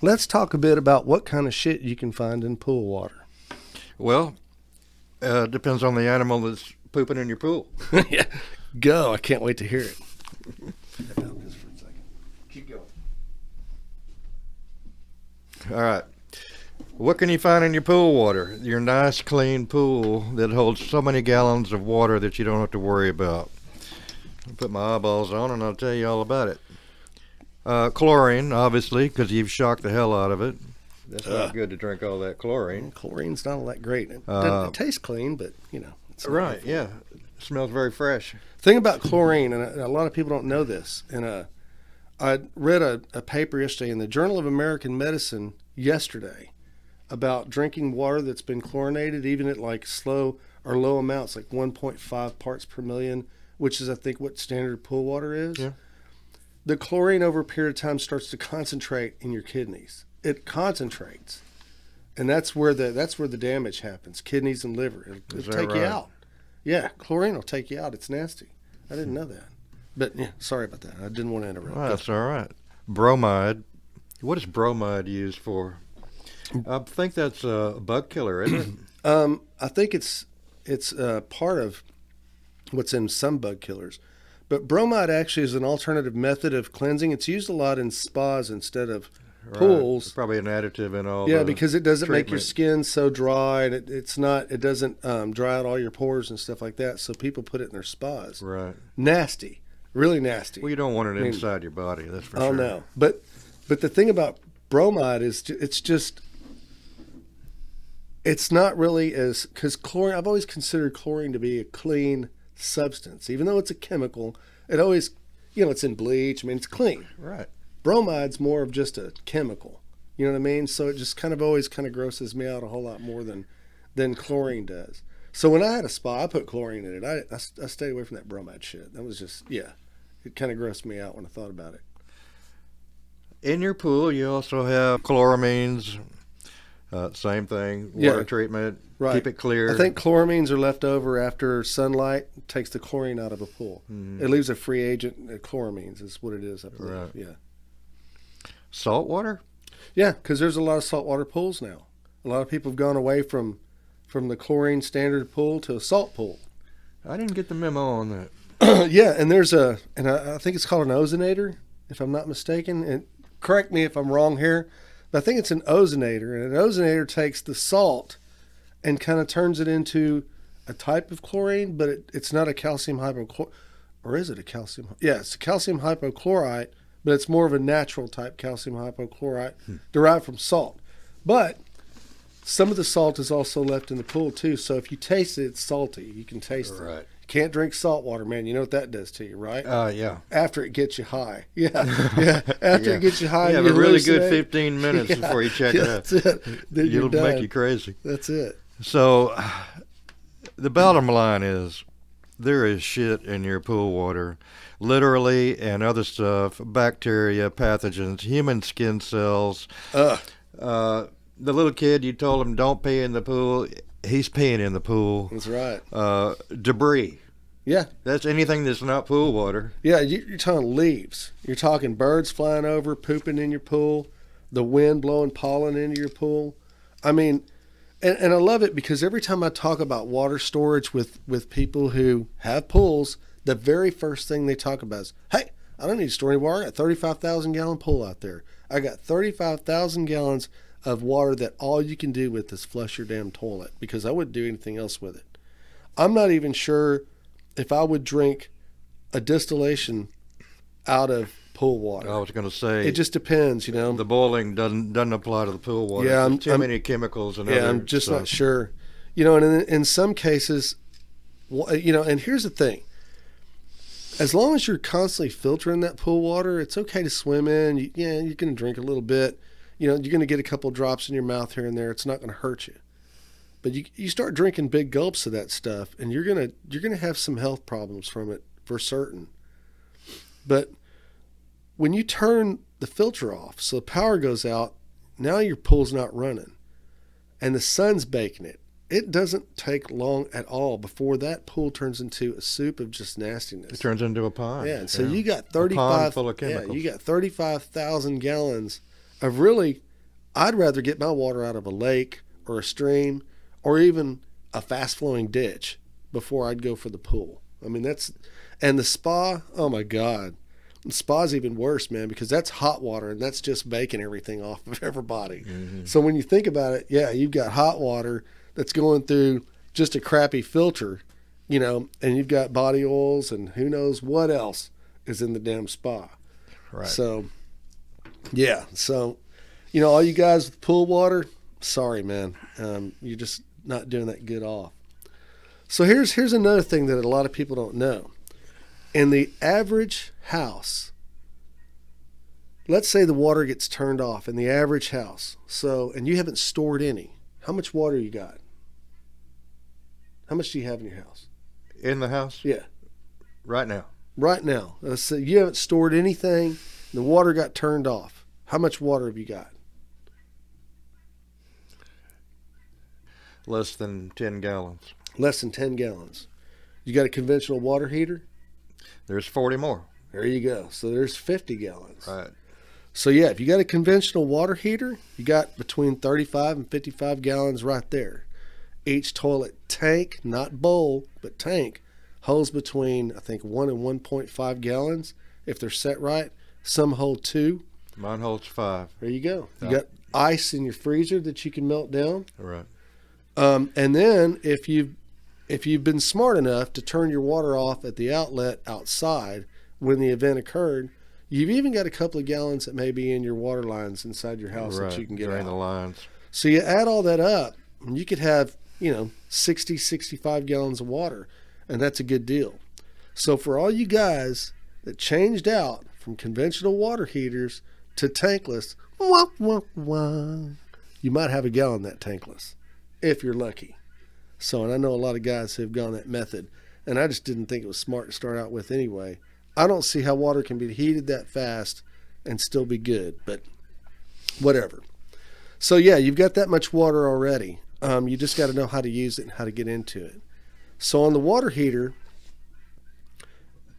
Let's talk a bit about what kind of shit you can find in pool water. Well, depends on the animal that's pooping in your pool. Yeah, go. I can't wait to hear it. Just for a second. Keep going. All right. What can you find in your pool water? Your nice, clean pool that holds so many gallons of water that you don't have to worry about. I'll put my eyeballs on and I'll tell you all about it. Chlorine, obviously, because you've shocked the hell out of it. That's not good to drink all that chlorine. Chlorine's not all that great. It tastes clean, but, it's not Right, helpful. yeah. It smells very fresh. Thing about chlorine, and a lot of people don't know this, and I read a paper yesterday in the Journal of American Medicine yesterday about drinking water that's been chlorinated, even at like slow or low amounts, like 1.5 parts per million, which is, I think, what standard pool water is. Yeah. The chlorine over a period of time starts to concentrate in your kidneys. It concentrates, and that's where the damage happens. Kidneys and liver. It'll take you out. Yeah, chlorine will take you out. It's nasty. I didn't know that. But yeah, sorry about that. I didn't want to interrupt. Well, that's all right. Bromide. What is bromide used for? I think that's a bug killer, isn't it? I think it's part of what's in some bug killers. But bromide actually is an alternative method of cleansing. It's used a lot in spas instead of pools. It's probably an additive in all. Yeah, because it doesn't make your treatment. skin so dry, and it doesn't dry out all your pores and stuff like that. So people put it in their spas. Right. Nasty, really nasty. Well, you don't want it inside your body. That's for sure. Oh no, but the thing about bromide is it's not really as, because chlorine. I've always considered chlorine to be a clean substance, even though it's a chemical. It always, it's in bleach. I mean, it's clean. Right. Bromide's more of just a chemical. You know what I mean? So it just always grosses me out a whole lot more than chlorine does. So when I had a spa, I put chlorine in it. I stayed away from that bromide shit. That was just, it kind of grossed me out when I thought about it. In your pool, you also have chloramines. Same thing. Water treatment. Right. Keep it clear. I think chloramines are left over after sunlight takes the chlorine out of a pool. Mm-hmm. It leaves a free agent. Chloramines is what it is, I believe. Right. Yeah. Salt water? Yeah, because there's a lot of saltwater pools now. A lot of people have gone away from the chlorine standard pool to a salt pool. I didn't get the memo on that. Yeah, and there's I think it's called an ozonator, if I'm not mistaken. And correct me if I'm wrong here, but I think it's an ozonator. And an ozonator takes the salt and kind of turns it into a type of chlorine, but it's not a calcium hypochlorite. Or is it a calcium? Yeah, it's a calcium hypochlorite, but it's more of a natural type calcium hypochlorite derived from salt. But some of the salt is also left in the pool too. So if you taste it, it's salty. You can taste it. Right. You can't drink salt water, man. You know what that does to you, right? Yeah. After it gets you high. Yeah. Yeah. After it gets you high, You have you a really good hallucinate. 15 minutes before you check it out. That's it. Then you're It'll done. make you crazy. That's it. So, the bottom line is there is shit in your pool water, literally, and other stuff, bacteria, pathogens, human skin cells. The little kid, you told him don't pee in the pool, he's peeing in the pool. That's right. Debris. Yeah. That's anything that's not pool water. Yeah, you're talking leaves. You're talking birds flying over, pooping in your pool, the wind blowing pollen into your pool. I mean, and I love it because every time I talk about water storage with people who have pools, the very first thing they talk about is, hey, I don't need to store any water. I got a 35,000 gallon pool out there. I got 35,000 gallons of water that all you can do with is flush your damn toilet, because I wouldn't do anything else with it. I'm not even sure if I would drink a distillation out of pool water. I was going to say, It just depends, you know. the boiling doesn't apply to the pool water. Yeah, There's too many chemicals and other I'm just stuff. not sure. You know, and in some cases, you know, and here's the thing. As long as you're constantly filtering that pool water, it's okay to swim in. You're going to drink a little bit. You know, you're going to get a couple drops in your mouth here and there. It's not going to hurt you. But you start drinking big gulps of that stuff, and you're gonna have some health problems from it for certain. But when you turn the filter off, so the power goes out, now your pool's not running, and the sun's baking it. It doesn't take long at all before that pool turns into a soup of just nastiness. It turns into a pond. Yeah, and so you got A pond 35 full of chemicals. you got 35,000 gallons of really. I'd rather get my water out of a lake or a stream or even a fast flowing ditch before I'd go for the pool. I mean, and the spa, oh my God. The spa's even worse, man, because that's hot water and that's just baking everything off of everybody. Mm-hmm. So when you think about it, yeah, you've got hot water that's going through just a crappy filter, and you've got body oils and who knows what else is in the damn spa. Right. So, yeah. So, all you guys with pool water, sorry, man. You're just not doing that good off. So here's another thing that a lot of people don't know. In the average house, let's say the water gets turned off in the average house. So, and you haven't stored any. How much water you got? How much do you have in your house? In the house? Yeah. Right now. Right now. So you haven't stored anything. The water got turned off. How much water have you got? Less than 10 gallons. Less than 10 gallons. You got a conventional water heater? There's 40 more. There you go. So there's 50 gallons. Right. So yeah, if you got a conventional water heater, you got between 35 and 55 gallons right there. Each toilet tank, not bowl, but tank, holds between, I think, 1 and 1.5 gallons if they're set right. Some hold 2. Mine holds 5. There you go. You got ice in your freezer that you can melt down. Right. And then if you've been smart enough to turn your water off at the outlet outside when the event occurred, you've even got a couple of gallons that may be in your water lines inside your house that you can get drain out. the lines. So you add all that up, and you could have, 60, 65 gallons of water, and that's a good deal. So for all you guys that changed out from conventional water heaters to tankless, you might have a gallon that tankless, if you're lucky. So, and I know a lot of guys who have gone that method, and I just didn't think it was smart to start out with anyway. I don't see how water can be heated that fast and still be good, but whatever. So yeah, you've got that much water already. You just got to know how to use it and how to get into it. So on the water heater,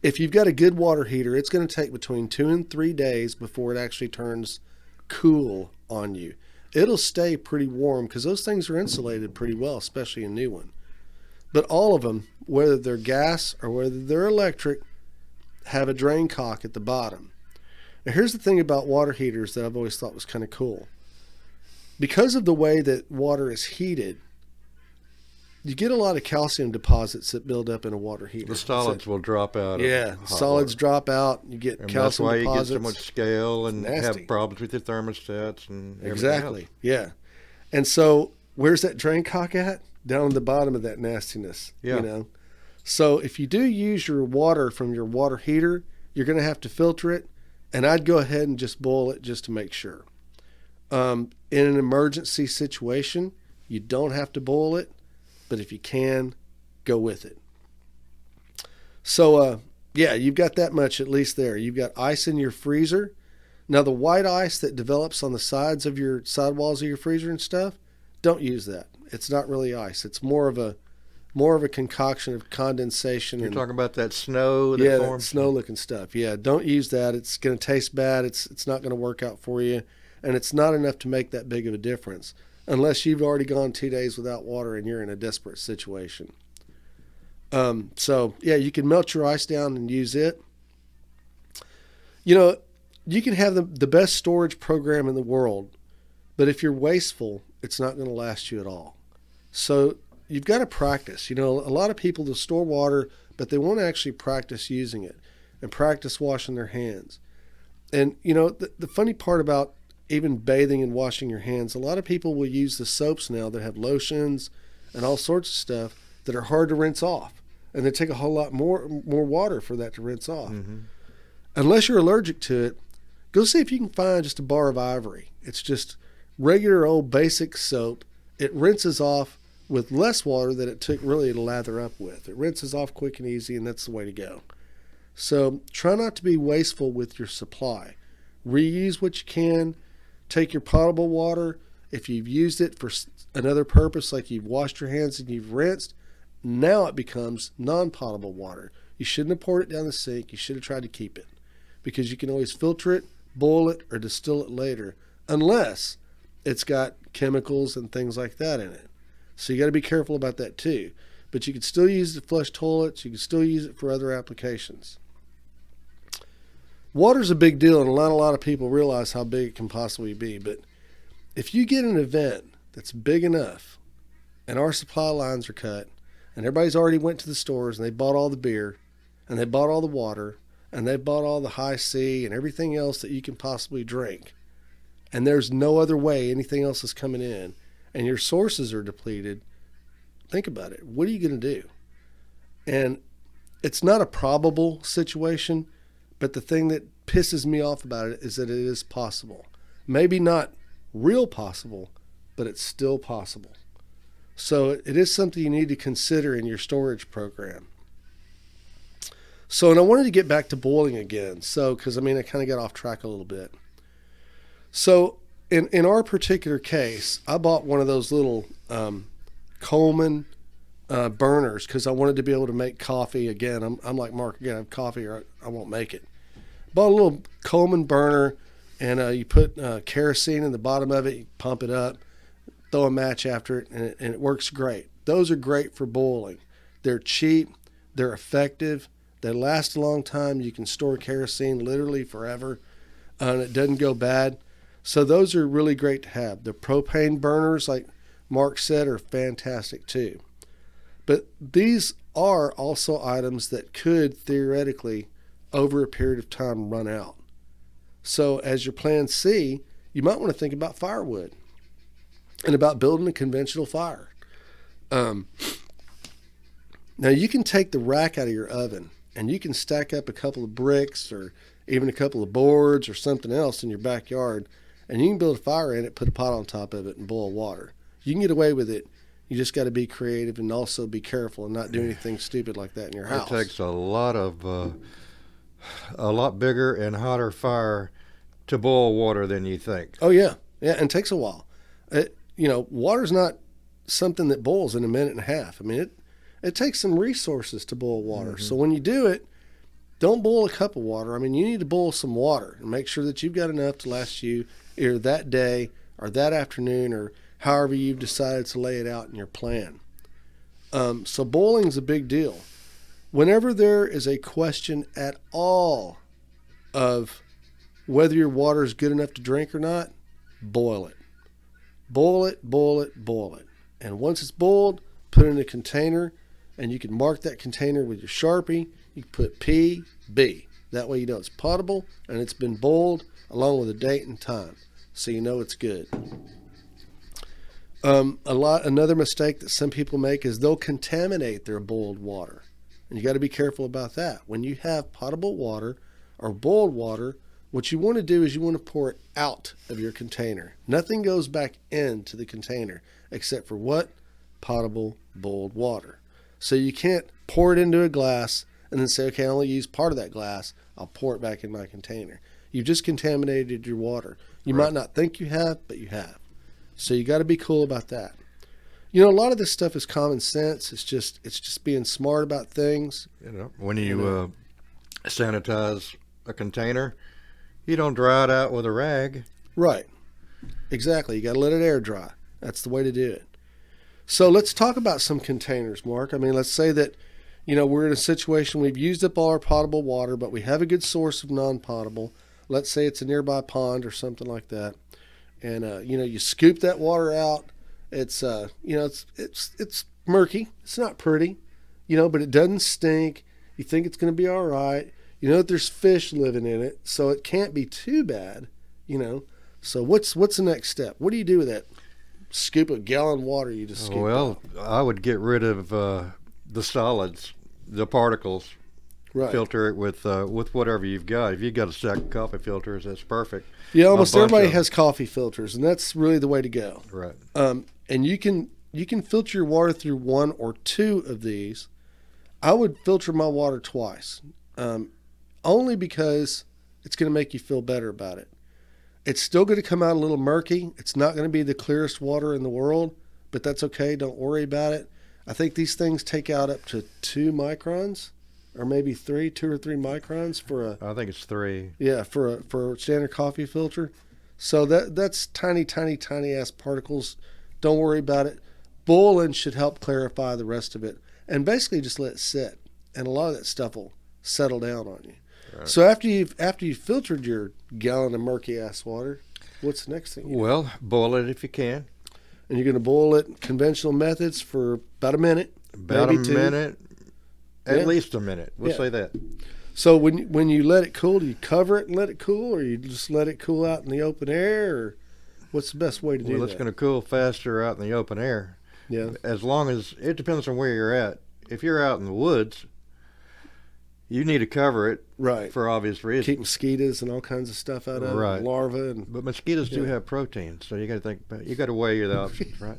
if you've got a good water heater, it's going to take between 2 and 3 days before it actually turns cool on you. It'll stay pretty warm because those things are insulated pretty well, especially a new one. But all of them, whether they're gas or whether they're electric, have a drain cock at the bottom. Now here's the thing about water heaters that I've always thought was kind of cool. Because of the way that water is heated, you get a lot of calcium deposits that build up in a water heater. The solids will drop out. Yeah, solids drop out. You get and calcium deposits. That's why deposits. you get so much scale and Nasty. have problems with your thermostats and everything Exactly. else. Yeah. And so where's that drain cock at? Down at the bottom of that nastiness. Yeah. So if you do use your water from your water heater, you're going to have to filter it. And I'd go ahead and just boil it just to make sure. In an emergency situation, you don't have to boil it. But if you can, go with it. So, yeah, you've got that much at least there. You've got ice in your freezer. Now, the white ice that develops on the sides of your sidewalls of your freezer and stuff, don't use that. It's not really ice. It's more of a concoction of condensation. You're talking about that snow that forms? That snow-looking stuff. Yeah, don't use that. It's going to taste bad. It's not going to work out for you, and it's not enough to make that big of a difference unless you've already gone 2 days without water and you're in a desperate situation. So, yeah, you can melt your ice down and use it. You can have the best storage program in the world, but if you're wasteful, it's not going to last you at all. So you've got to practice. A lot of people will store water, but they won't actually practice using it and practice washing their hands. And, the funny part about even bathing and washing your hands, a lot of people will use the soaps now that have lotions and all sorts of stuff that are hard to rinse off. And they take a whole lot more water for that to rinse off. Mm-hmm. Unless you're allergic to it, go see if you can find just a bar of Ivory. It's just regular old basic soap. It rinses off with less water than it took really to lather up with. It rinses off quick and easy, and that's the way to go. So try not to be wasteful with your supply. Reuse what you can. Take your potable water. If you've used it for another purpose, like you've washed your hands and you've rinsed, now it becomes non-potable water. You shouldn't have poured it down the sink. You should have tried to keep it, because you can always filter it, boil it, or distill it later, unless it's got chemicals and things like that in it. So you got to be careful about that too. But you can still use it to flush toilets. You can still use it for other applications. Water's a big deal, and not a lot of people realize how big it can possibly be. But if you get an event that's big enough and our supply lines are cut and everybody's already went to the stores and they bought all the beer and they bought all the water and they bought all the high C and everything else that you can possibly drink, and there's no other way anything else is coming in, and your sources are depleted, think about it. What are you going to do? And it's not a probable situation, but the thing that pisses me off about it is that it is possible. Maybe not real possible, but it's still possible. So it is something you need to consider in your storage program. So, and I wanted to get back to boiling again. So, because I kind of got off track a little bit. So, in our particular case, I bought one of those little Coleman burners because I wanted to be able to make coffee again. I'm like Mark again. I have coffee or I won't make it. Bought a little Coleman burner, and you put kerosene in the bottom of it. You pump it up, throw a match after it, and it works great. Those are great for boiling. They're cheap. They're effective. They last a long time. You can store kerosene literally forever, and it doesn't go bad. So those are really great to have. The propane burners, like Mark said, are fantastic too. But these are also items that could theoretically, over a period of time, run out. So as your plan C, you might want to think about firewood and about building a conventional fire. Now you can take the rack out of your oven and you can stack up a couple of bricks or even a couple of boards or something else in your backyard, and you can build a fire in it, put a pot on top of it, and boil water. You can get away with it. You just got to be creative and also be careful and not do anything stupid like that in your house. It takes a lot bigger and hotter fire to boil water than you think. Oh yeah, and it takes a while. Water's not something that boils in a minute and a half. It takes some resources to boil water. Mm-hmm. So when you do it, don't boil a cup of water. You need to boil some water and make sure that you've got enough to last you either that day or that afternoon or however you've decided to lay it out in your plan. So boiling is a big deal. Whenever there is a question at all of whether your water is good enough to drink or not, boil it. Boil it, boil it, boil it. And once it's boiled, put it in a container, and you can mark that container with your Sharpie. You can put PB. That way you know it's potable and it's been boiled along with a date and time, so you know it's good. Another mistake that some people make is they'll contaminate their boiled water. And you got to be careful about that. When you have potable water or boiled water, what you want to do is you want to pour it out of your container. Nothing goes back into the container except for what? Potable boiled water. So you can't pour it into a glass and then say, okay, I only use part of that glass. I'll pour it back in my container. You've just contaminated your water. You might not think you have, but you have. So you got to be cool about that. A lot of this stuff is common sense. It's just being smart about things. When you sanitize a container, you don't dry it out with a rag. Right. Exactly. You got to let it air dry. That's the way to do it. So let's talk about some containers, Mark. Let's say that, we're in a situation, we've used up all our potable water, but we have a good source of non-potable. Let's say it's a nearby pond or something like that. And, you scoop that water out. It's, it's murky. It's not pretty, but it doesn't stink. You think it's going to be all right. You know that there's fish living in it, so it can't be too bad, So what's the next step? What do you do with that scoop of gallon water you just scooped out? I would get rid of the solids, the particles. Right. Filter it with whatever you've got. If you've got a stack of coffee filters, that's perfect. Yeah, almost everybody has coffee filters, and that's really the way to go. Right. And you can filter your water through one or two of these. I would filter my water twice, only because it's going to make you feel better about it. It's still going to come out a little murky. It's not going to be the clearest water in the world, but that's okay. Don't worry about it. I think these things take out up to 2 microns. Or maybe 2 or 3 microns for a. I think it's 3. Yeah, for a standard coffee filter. So that's tiny ass particles. Don't worry about it. boiling should help clarify the rest of it, and basically just let it sit, and a lot of that stuff will settle down on you. Right. So after you've filtered your gallon of murky ass water, what's the next thing? Well, boil it if you can. And you're going to boil it conventional methods for about a minute. About a minute, at Yeah. least a minute. We'll say that. So when you let it cool, do you cover it and let it cool, or you just let it cool out in the open air, or what's the best way to do Well, that? it's going to cool faster out in the open air. Yeah. As long as it depends on where you're at. If you're out in the woods, you need to cover it, Right. for obvious reasons. Keep mosquitoes and all kinds of stuff out of it, Right. larvae and But mosquitoes do Yeah. have protein, so you got to think. You got to weigh your options, right?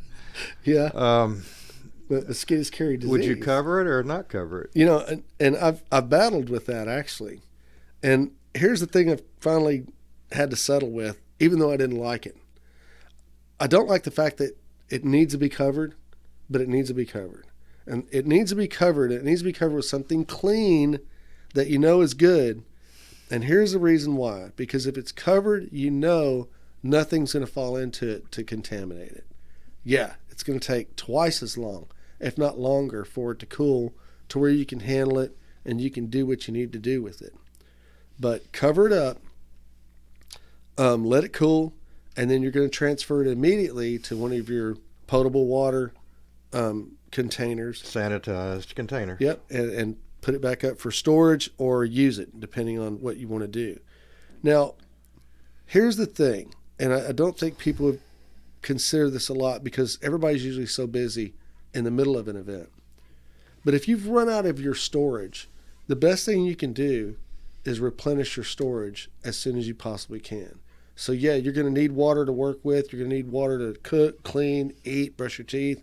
yeah. Um, But mosquitoes carry disease. would you cover it or not cover it? You know, and I've battled with that actually. And here's the thing I've finally had to settle with, even though I didn't like it. I don't like the fact that it needs to be covered, but it needs to be covered. And it needs to be covered. It needs to be covered with something clean that you know is good. And here's the reason why. Because if it's covered, you know nothing's going to fall into it to contaminate it. Yeah, it's going to take twice as long, if not longer, for it to cool to where you can handle it and you can do what you need to do with it. But cover it up, let it cool, and then you're going to transfer it immediately to one of your potable water containers. Sanitized container. Yep, and put it back up for storage or use it, depending on what you want to do. Now, here's the thing, and I don't think people have considered this a lot because everybody's usually so busy in the middle of an event. But if you've run out of your storage, the best thing you can do is replenish your storage as soon as you possibly can. So yeah, you're going to need water to work with. You're going to need water to cook, clean, eat, brush your teeth,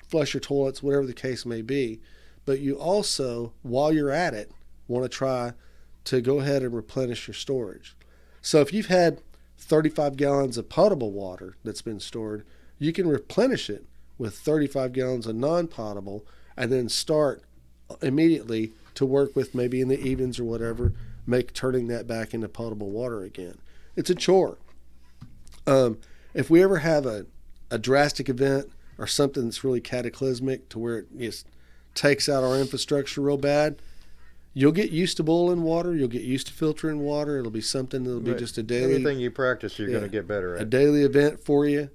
flush your toilets, whatever the case may be. But you also, while you're at it, want to try to go ahead and replenish your storage. So if you've had 35 gallons of potable water that's been stored, you can replenish it with 35 gallons of non-potable and then start immediately to work with, maybe in the evenings or whatever, turning that back into potable water again. It's a chore. If we ever have a drastic event or something that's really cataclysmic to where it just takes out our infrastructure real bad, you'll get used to boiling water. You'll get used to filtering water. It'll be something that'll be just a daily. Anything you practice, you're going to get better a at. daily event for you.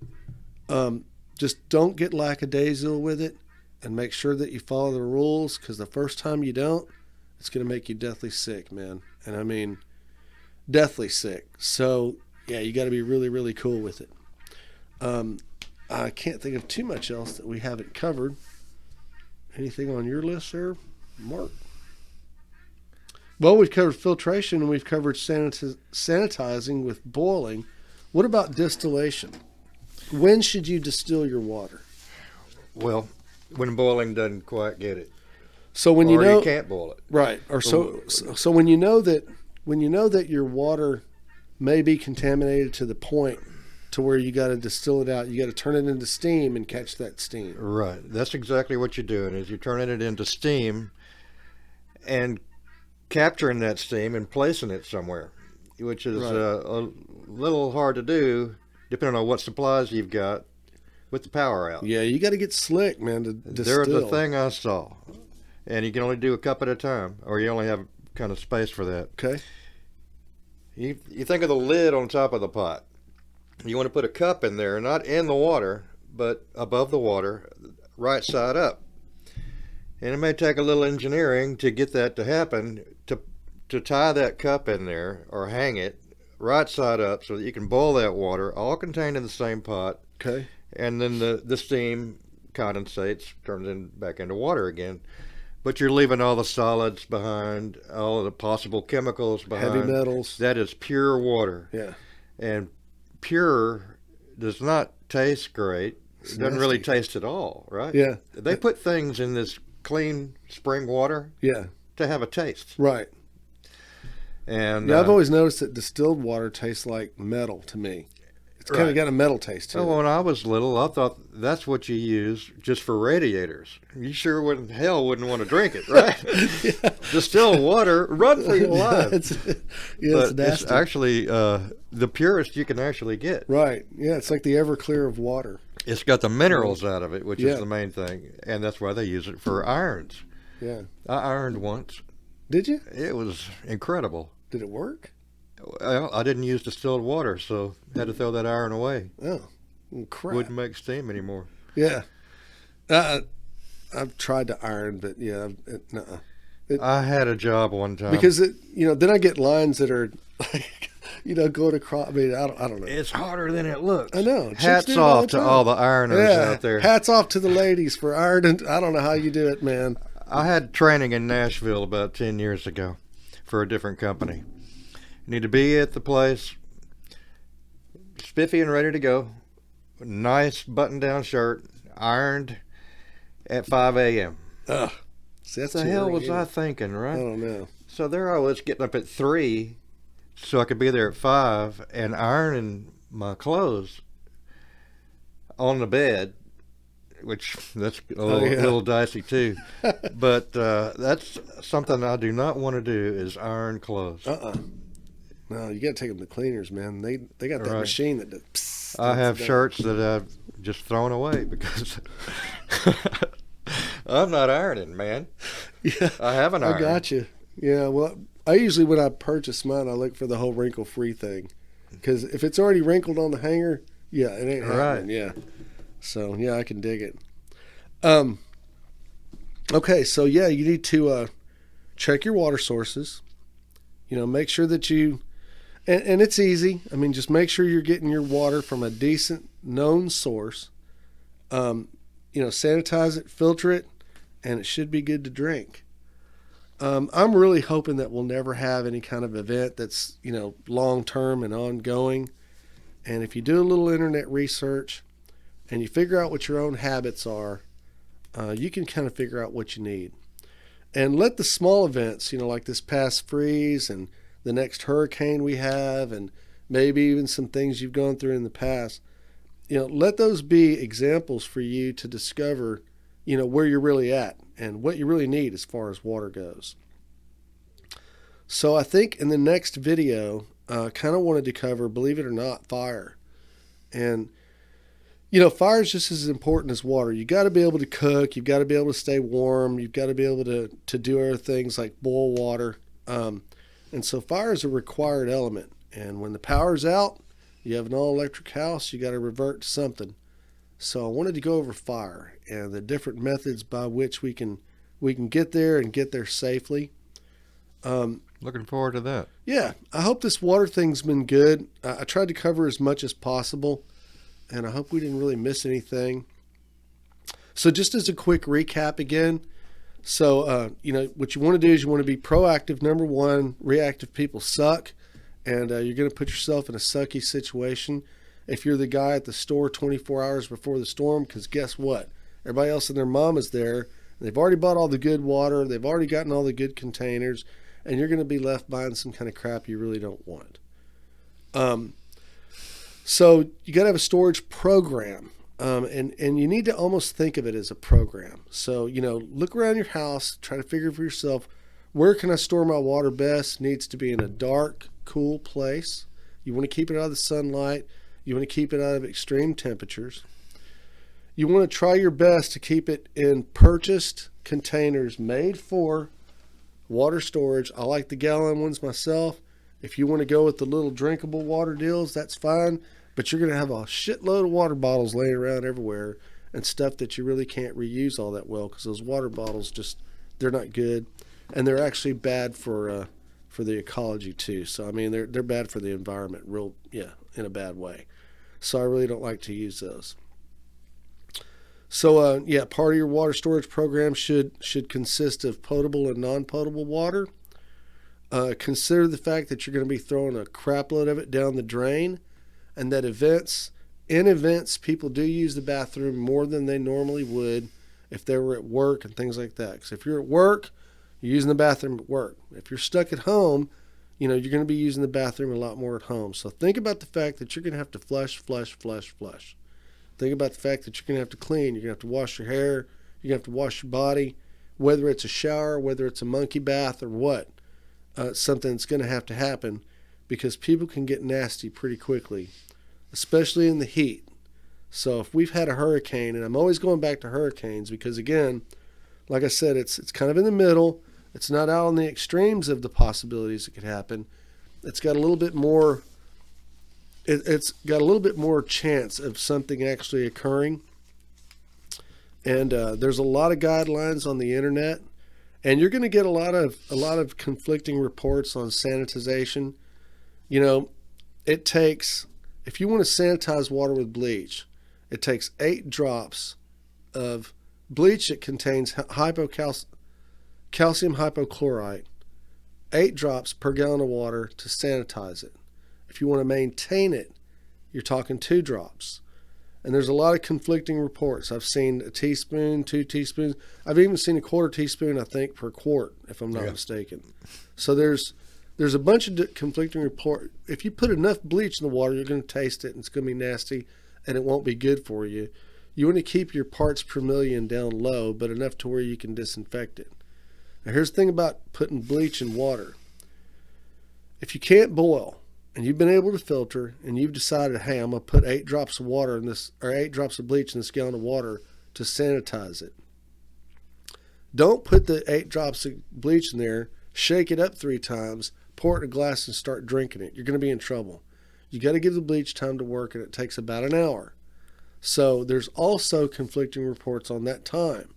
Just don't get lackadaisical with it, and make sure that you follow the rules, because the first time you don't, it's going to make you deathly sick, man. And I mean, deathly sick. So yeah, you got to be really, really cool with it. I can't think of too much else that we haven't covered. Anything on your list there, Mark? Well, we've covered filtration and we've covered sanitizing with boiling. What about distillation? When should you distill your water? Well, when boiling doesn't quite get it. So when or you know you can't boil it. right, or so when you know that your water may be contaminated to the point to where you got to distill it out, you got to turn it into steam and catch that steam. Right. That's exactly what you're doing. Is you're turning it into steam and capturing that steam and placing it somewhere, which is Right. a little hard to do depending on what supplies you've got with the power out. Yeah, you got to get slick, man, to distill. There's a thing I saw, and you can only do a cup at a time, or you only have kind of space for that. Okay. You think of the lid on top of the pot. You want to put a cup in there, not in the water, but above the water, right side up. And it may take a little engineering to get that to happen, to tie that cup in there or hang it right side up so that you can boil that water, all contained in the same pot. Okay. And then the steam condensates, turns back into water again. But you're leaving all the solids behind, all of the possible chemicals behind. Heavy metals. That is pure water. Yeah. And pure does not taste great. It doesn't really taste at all, right? Yeah. They put things in this clean spring water Yeah. to have a taste. Right. And Yeah, I've always noticed that distilled water tastes like metal to me. It's kind of Right. got a metal taste to it. when I was little, I thought that's what you use just for radiators. You sure wouldn't want to drink it, right? Distilled water, run for your life. it's But nasty. it's actually the purest you can actually get. Right. Yeah, it's like the Everclear of water. It's got the minerals out of it, which Yeah. is the main thing, and that's why they use it for irons. Yeah. I ironed once. Did you? It was incredible. Did it work? Well, I didn't use distilled water, so had to throw that iron away. Oh, crap. Wouldn't make steam anymore. Yeah. I've tried to iron, but yeah, nuh-uh. I had a job one time. Because then I get lines that are like, going across. I mean, I don't know. It's harder than it looks. I know. Chicks Hats do it all off the to time. all the ironers out there. Hats off to the ladies for ironing. I don't know how you do it, man. I had training in Nashville about 10 years ago for a different company. You need to be at the place, spiffy and ready to go. Nice button-down shirt, ironed at 5 a.m. Ugh. See, that's What the hell was I thinking, I right? don't know. So there I was getting up at 3 so I could be there at 5 and ironing my clothes on the bed, which that's a little dicey too. But that's something I do not want to do is iron clothes. No, you got to take them to cleaners, man. They got that machine that does. Psst, I have shirts that I've just thrown away because I'm not ironing, man. Yeah, I haven't ironed. I got you. Yeah, well, I usually when I purchase mine, I look for the whole wrinkle-free thing, because if it's already wrinkled on the hanger, yeah, it ain't happening. Yeah, so yeah, I can dig it. Okay, so yeah, you need to check your water sources. Make sure that you, and it's easy. I mean, just make sure you're getting your water from a decent known source. Sanitize it, filter it, and it should be good to drink. I'm really hoping that we'll never have any kind of event that's, long-term and ongoing. And if you do a little internet research and you figure out what your own habits are, you can kind of figure out what you need. And let the small events, like this past freeze and the next hurricane we have, and maybe even some things you've gone through in the past, let those be examples for you to discover, where you're really at and what you really need as far as water goes. So I think in the next video, kind of wanted to cover, believe it or not, fire. And, fire is just as important as water. You got to be able to cook. You've got to be able to stay warm. You've got to be able to do other things like boil water. And so fire is a required element. And when the power's out, you have an all-electric house, you got to revert to something. So I wanted to go over fire and the different methods by which we can get there and get there safely. Looking forward to that. Yeah, I hope this water thing's been good. I tried to cover as much as possible, and I hope we didn't really miss anything. So just as a quick recap again, so what you want to do is you want to be proactive. Number one, reactive people suck, and you're going to put yourself in a sucky situation if you're the guy at the store 24 hours before the storm, because guess what? Everybody else and their mom is there. They've already bought all the good water. They've already gotten all the good containers, and you're going to be left buying some kind of crap you really don't want. So you got to have a storage program, and you need to almost think of it as a program. So, look around your house, try to figure for yourself, where can I store my water best? Needs to be in a dark, cool place. You want to keep it out of the sunlight. You want to keep it out of extreme temperatures. You want to try your best to keep it in purchased containers made for water storage. I like the gallon ones myself. If you want to go with the little drinkable water deals, that's fine. But you're going to have a shitload of water bottles laying around everywhere and stuff that you really can't reuse all that well, because those water bottles they're not good, and they're actually bad for the ecology too. So I mean, they're bad for the environment, in a bad way. So I really don't like to use those. So part of your water storage program should consist of potable and non-potable water. Consider the fact that you're going to be throwing a crap load of it down the drain, and that in events, people do use the bathroom more than they normally would if they were at work and things like that. Because if you're at work, you're using the bathroom at work. If you're stuck at home, you're going to be using the bathroom a lot more at home. So think about the fact that you're going to have to flush. Think about the fact that you're going to have to clean. You're going to have to wash your hair. You're going to have to wash your body, whether it's a shower, whether it's a monkey bath or what. Something that's going to have to happen, because people can get nasty pretty quickly, especially in the heat. So if we've had a hurricane, and I'm always going back to hurricanes because, again, like I said, it's kind of in the middle. It's not out on the extremes of the possibilities that could happen. It's got a little bit more. It's got a little bit more chance of something actually occurring. And there's a lot of guidelines on the internet, and you're going to get a lot of conflicting reports on sanitization. You know, it takes, if you want to sanitize water with bleach, it takes 8 drops of bleach that contains calcium hypochlorite, 8 drops per gallon of water to sanitize it. If you want to maintain it, you're talking 2 drops. And there's a lot of conflicting reports. I've seen a teaspoon, 2 teaspoons. I've even seen a quarter teaspoon, I think, per quart, if I'm not mistaken. So there's a bunch of conflicting reports. If you put enough bleach in the water, you're going to taste it, and it's going to be nasty, and it won't be good for you. You want to keep your parts per million down low, but enough to where you can disinfect it. Now, here's the thing about putting bleach in water. If you can't boil, and you've been able to filter, and you've decided, hey, I'm going to put 8 drops of water in this, or 8 drops of bleach in this gallon of water to sanitize it. Don't put the 8 drops of bleach in there, shake it up 3 times, pour it in a glass, and start drinking it. You're going to be in trouble. You got to give the bleach time to work, and it takes about an hour. So there's also conflicting reports on that time.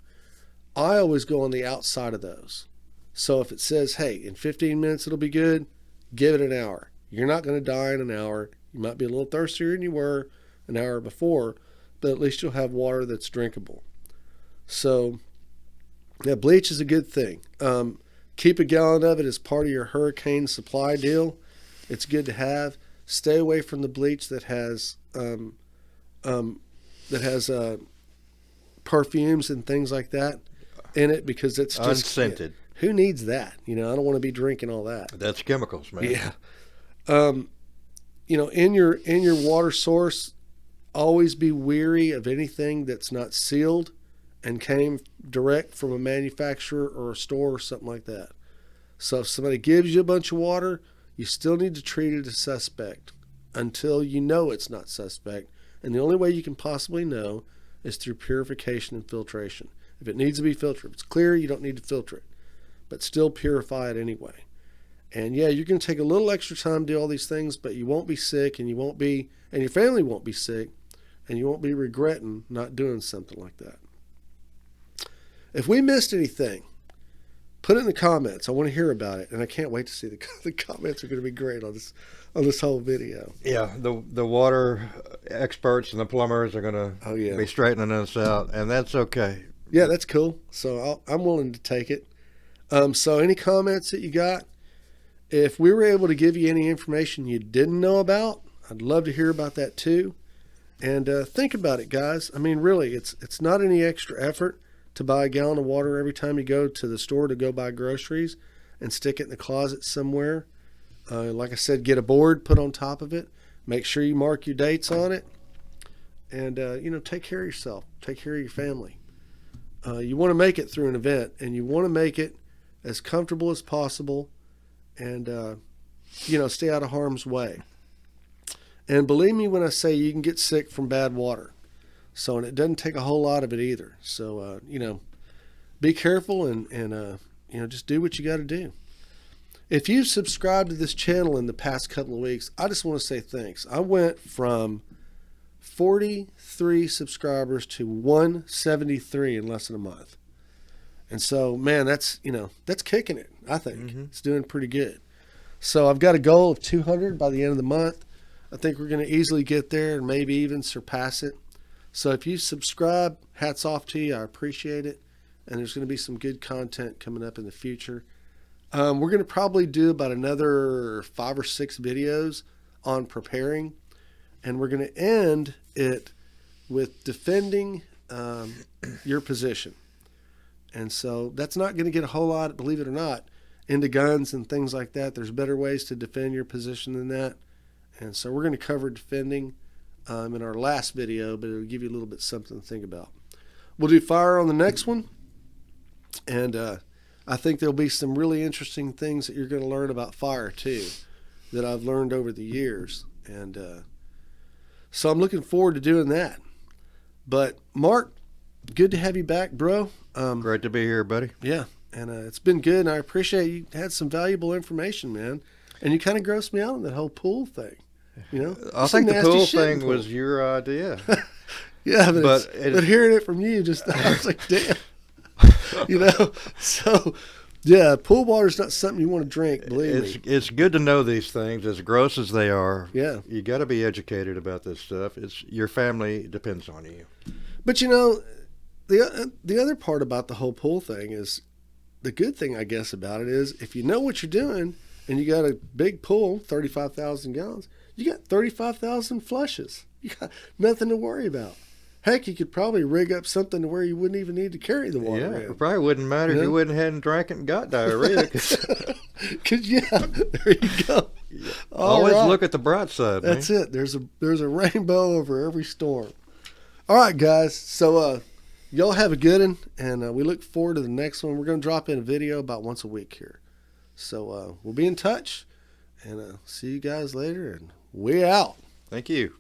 I always go on the outside of those. So if it says, hey, in 15 minutes it'll be good, give it an hour. You're not going to die in an hour. You might be a little thirstier than you were an hour before, but at least you'll have water that's drinkable. So, yeah, bleach is a good thing. Keep a gallon of it as part of your hurricane supply deal. It's good to have. Stay away from the bleach that has perfumes and things like that in it, because it's just unscented. Who needs that? I don't want to be drinking all that. That's chemicals, man. Yeah. In your water source, always be weary of anything that's not sealed and came direct from a manufacturer or a store or something like that. So if somebody gives you a bunch of water, you still need to treat it as suspect until you know it's not suspect. And the only way you can possibly know is through purification and filtration. If it needs to be filtered, if it's clear, you don't need to filter it, but still purify it anyway. And yeah, you're going to take a little extra time to do all these things, but you won't be sick, and your family won't be sick, and you won't be regretting not doing something like that. If we missed anything, put it in the comments. I want to hear about it, and I can't wait to see the comments are going to be great on this whole video. Yeah, the water experts and the plumbers are going to be straightening us out, and that's okay. Yeah, that's cool. So I'm willing to take it. So any comments that you got? If we were able to give you any information you didn't know about, I'd love to hear about that too. And think about it, guys. I mean, really, it's not any extra effort to buy a gallon of water every time you go to the store to go buy groceries and stick it in the closet somewhere. Like I said, get a board, put on top of it. Make sure you mark your dates on it. And, take care of yourself. Take care of your family. You want to make it through an event, and you want to make it as comfortable as possible, and stay out of harm's way. And believe me when I say you can get sick from bad water. So, and it doesn't take a whole lot of it either. So, be careful and just do what you got to do. If you've subscribed to this channel in the past couple of weeks, I just want to say thanks. I went from 43 subscribers to 173 in less than a month. And so, man, that's kicking it, I think. Mm-hmm. It's doing pretty good. So I've got a goal of 200 by the end of the month. I think we're going to easily get there and maybe even surpass it. So if you subscribe, hats off to you. I appreciate it. And there's going to be some good content coming up in the future. We're going to probably do about another 5 or 6 videos on preparing. And we're going to end it with defending your position. And so that's not going to get a whole lot, believe it or not, into guns and things like that. There's better ways to defend your position than that. And so we're going to cover defending in our last video, but it'll give you a little bit something to think about. We'll do fire on the next one. And I think there'll be some really interesting things that you're going to learn about fire too, that I've learned over the years. And so I'm looking forward to doing that. But Mark, good to have you back, bro. Great to be here, buddy. Yeah, and it's been good, and I appreciate you had some valuable information, man. And you kind of grossed me out on that whole pool thing. You know, I think the pool thing was your idea. Yeah, but hearing it from you, just I was like, damn. You know, so yeah, pool water is not something you want to drink. Believe me, it's good to know these things, as gross as they are. Yeah, you got to be educated about this stuff. It's your family depends on you. But you know, the other part about the whole pool thing is the good thing, I guess, about it is if you know what you're doing and you got a big pool, 35,000 gallons, you got 35,000 flushes. You got nothing to worry about. Heck, you could probably rig up something to where you wouldn't even need to carry the water. Yeah, it probably wouldn't matter if you went ahead and drank it and got diarrhea. Cause yeah, there you go. Always look at the bright side. That's it. There's a rainbow over every storm. All right, guys. So y'all have a good one, and we look forward to the next one. We're going to drop in a video about once a week here. So we'll be in touch, and see you guys later, and we're out. Thank you.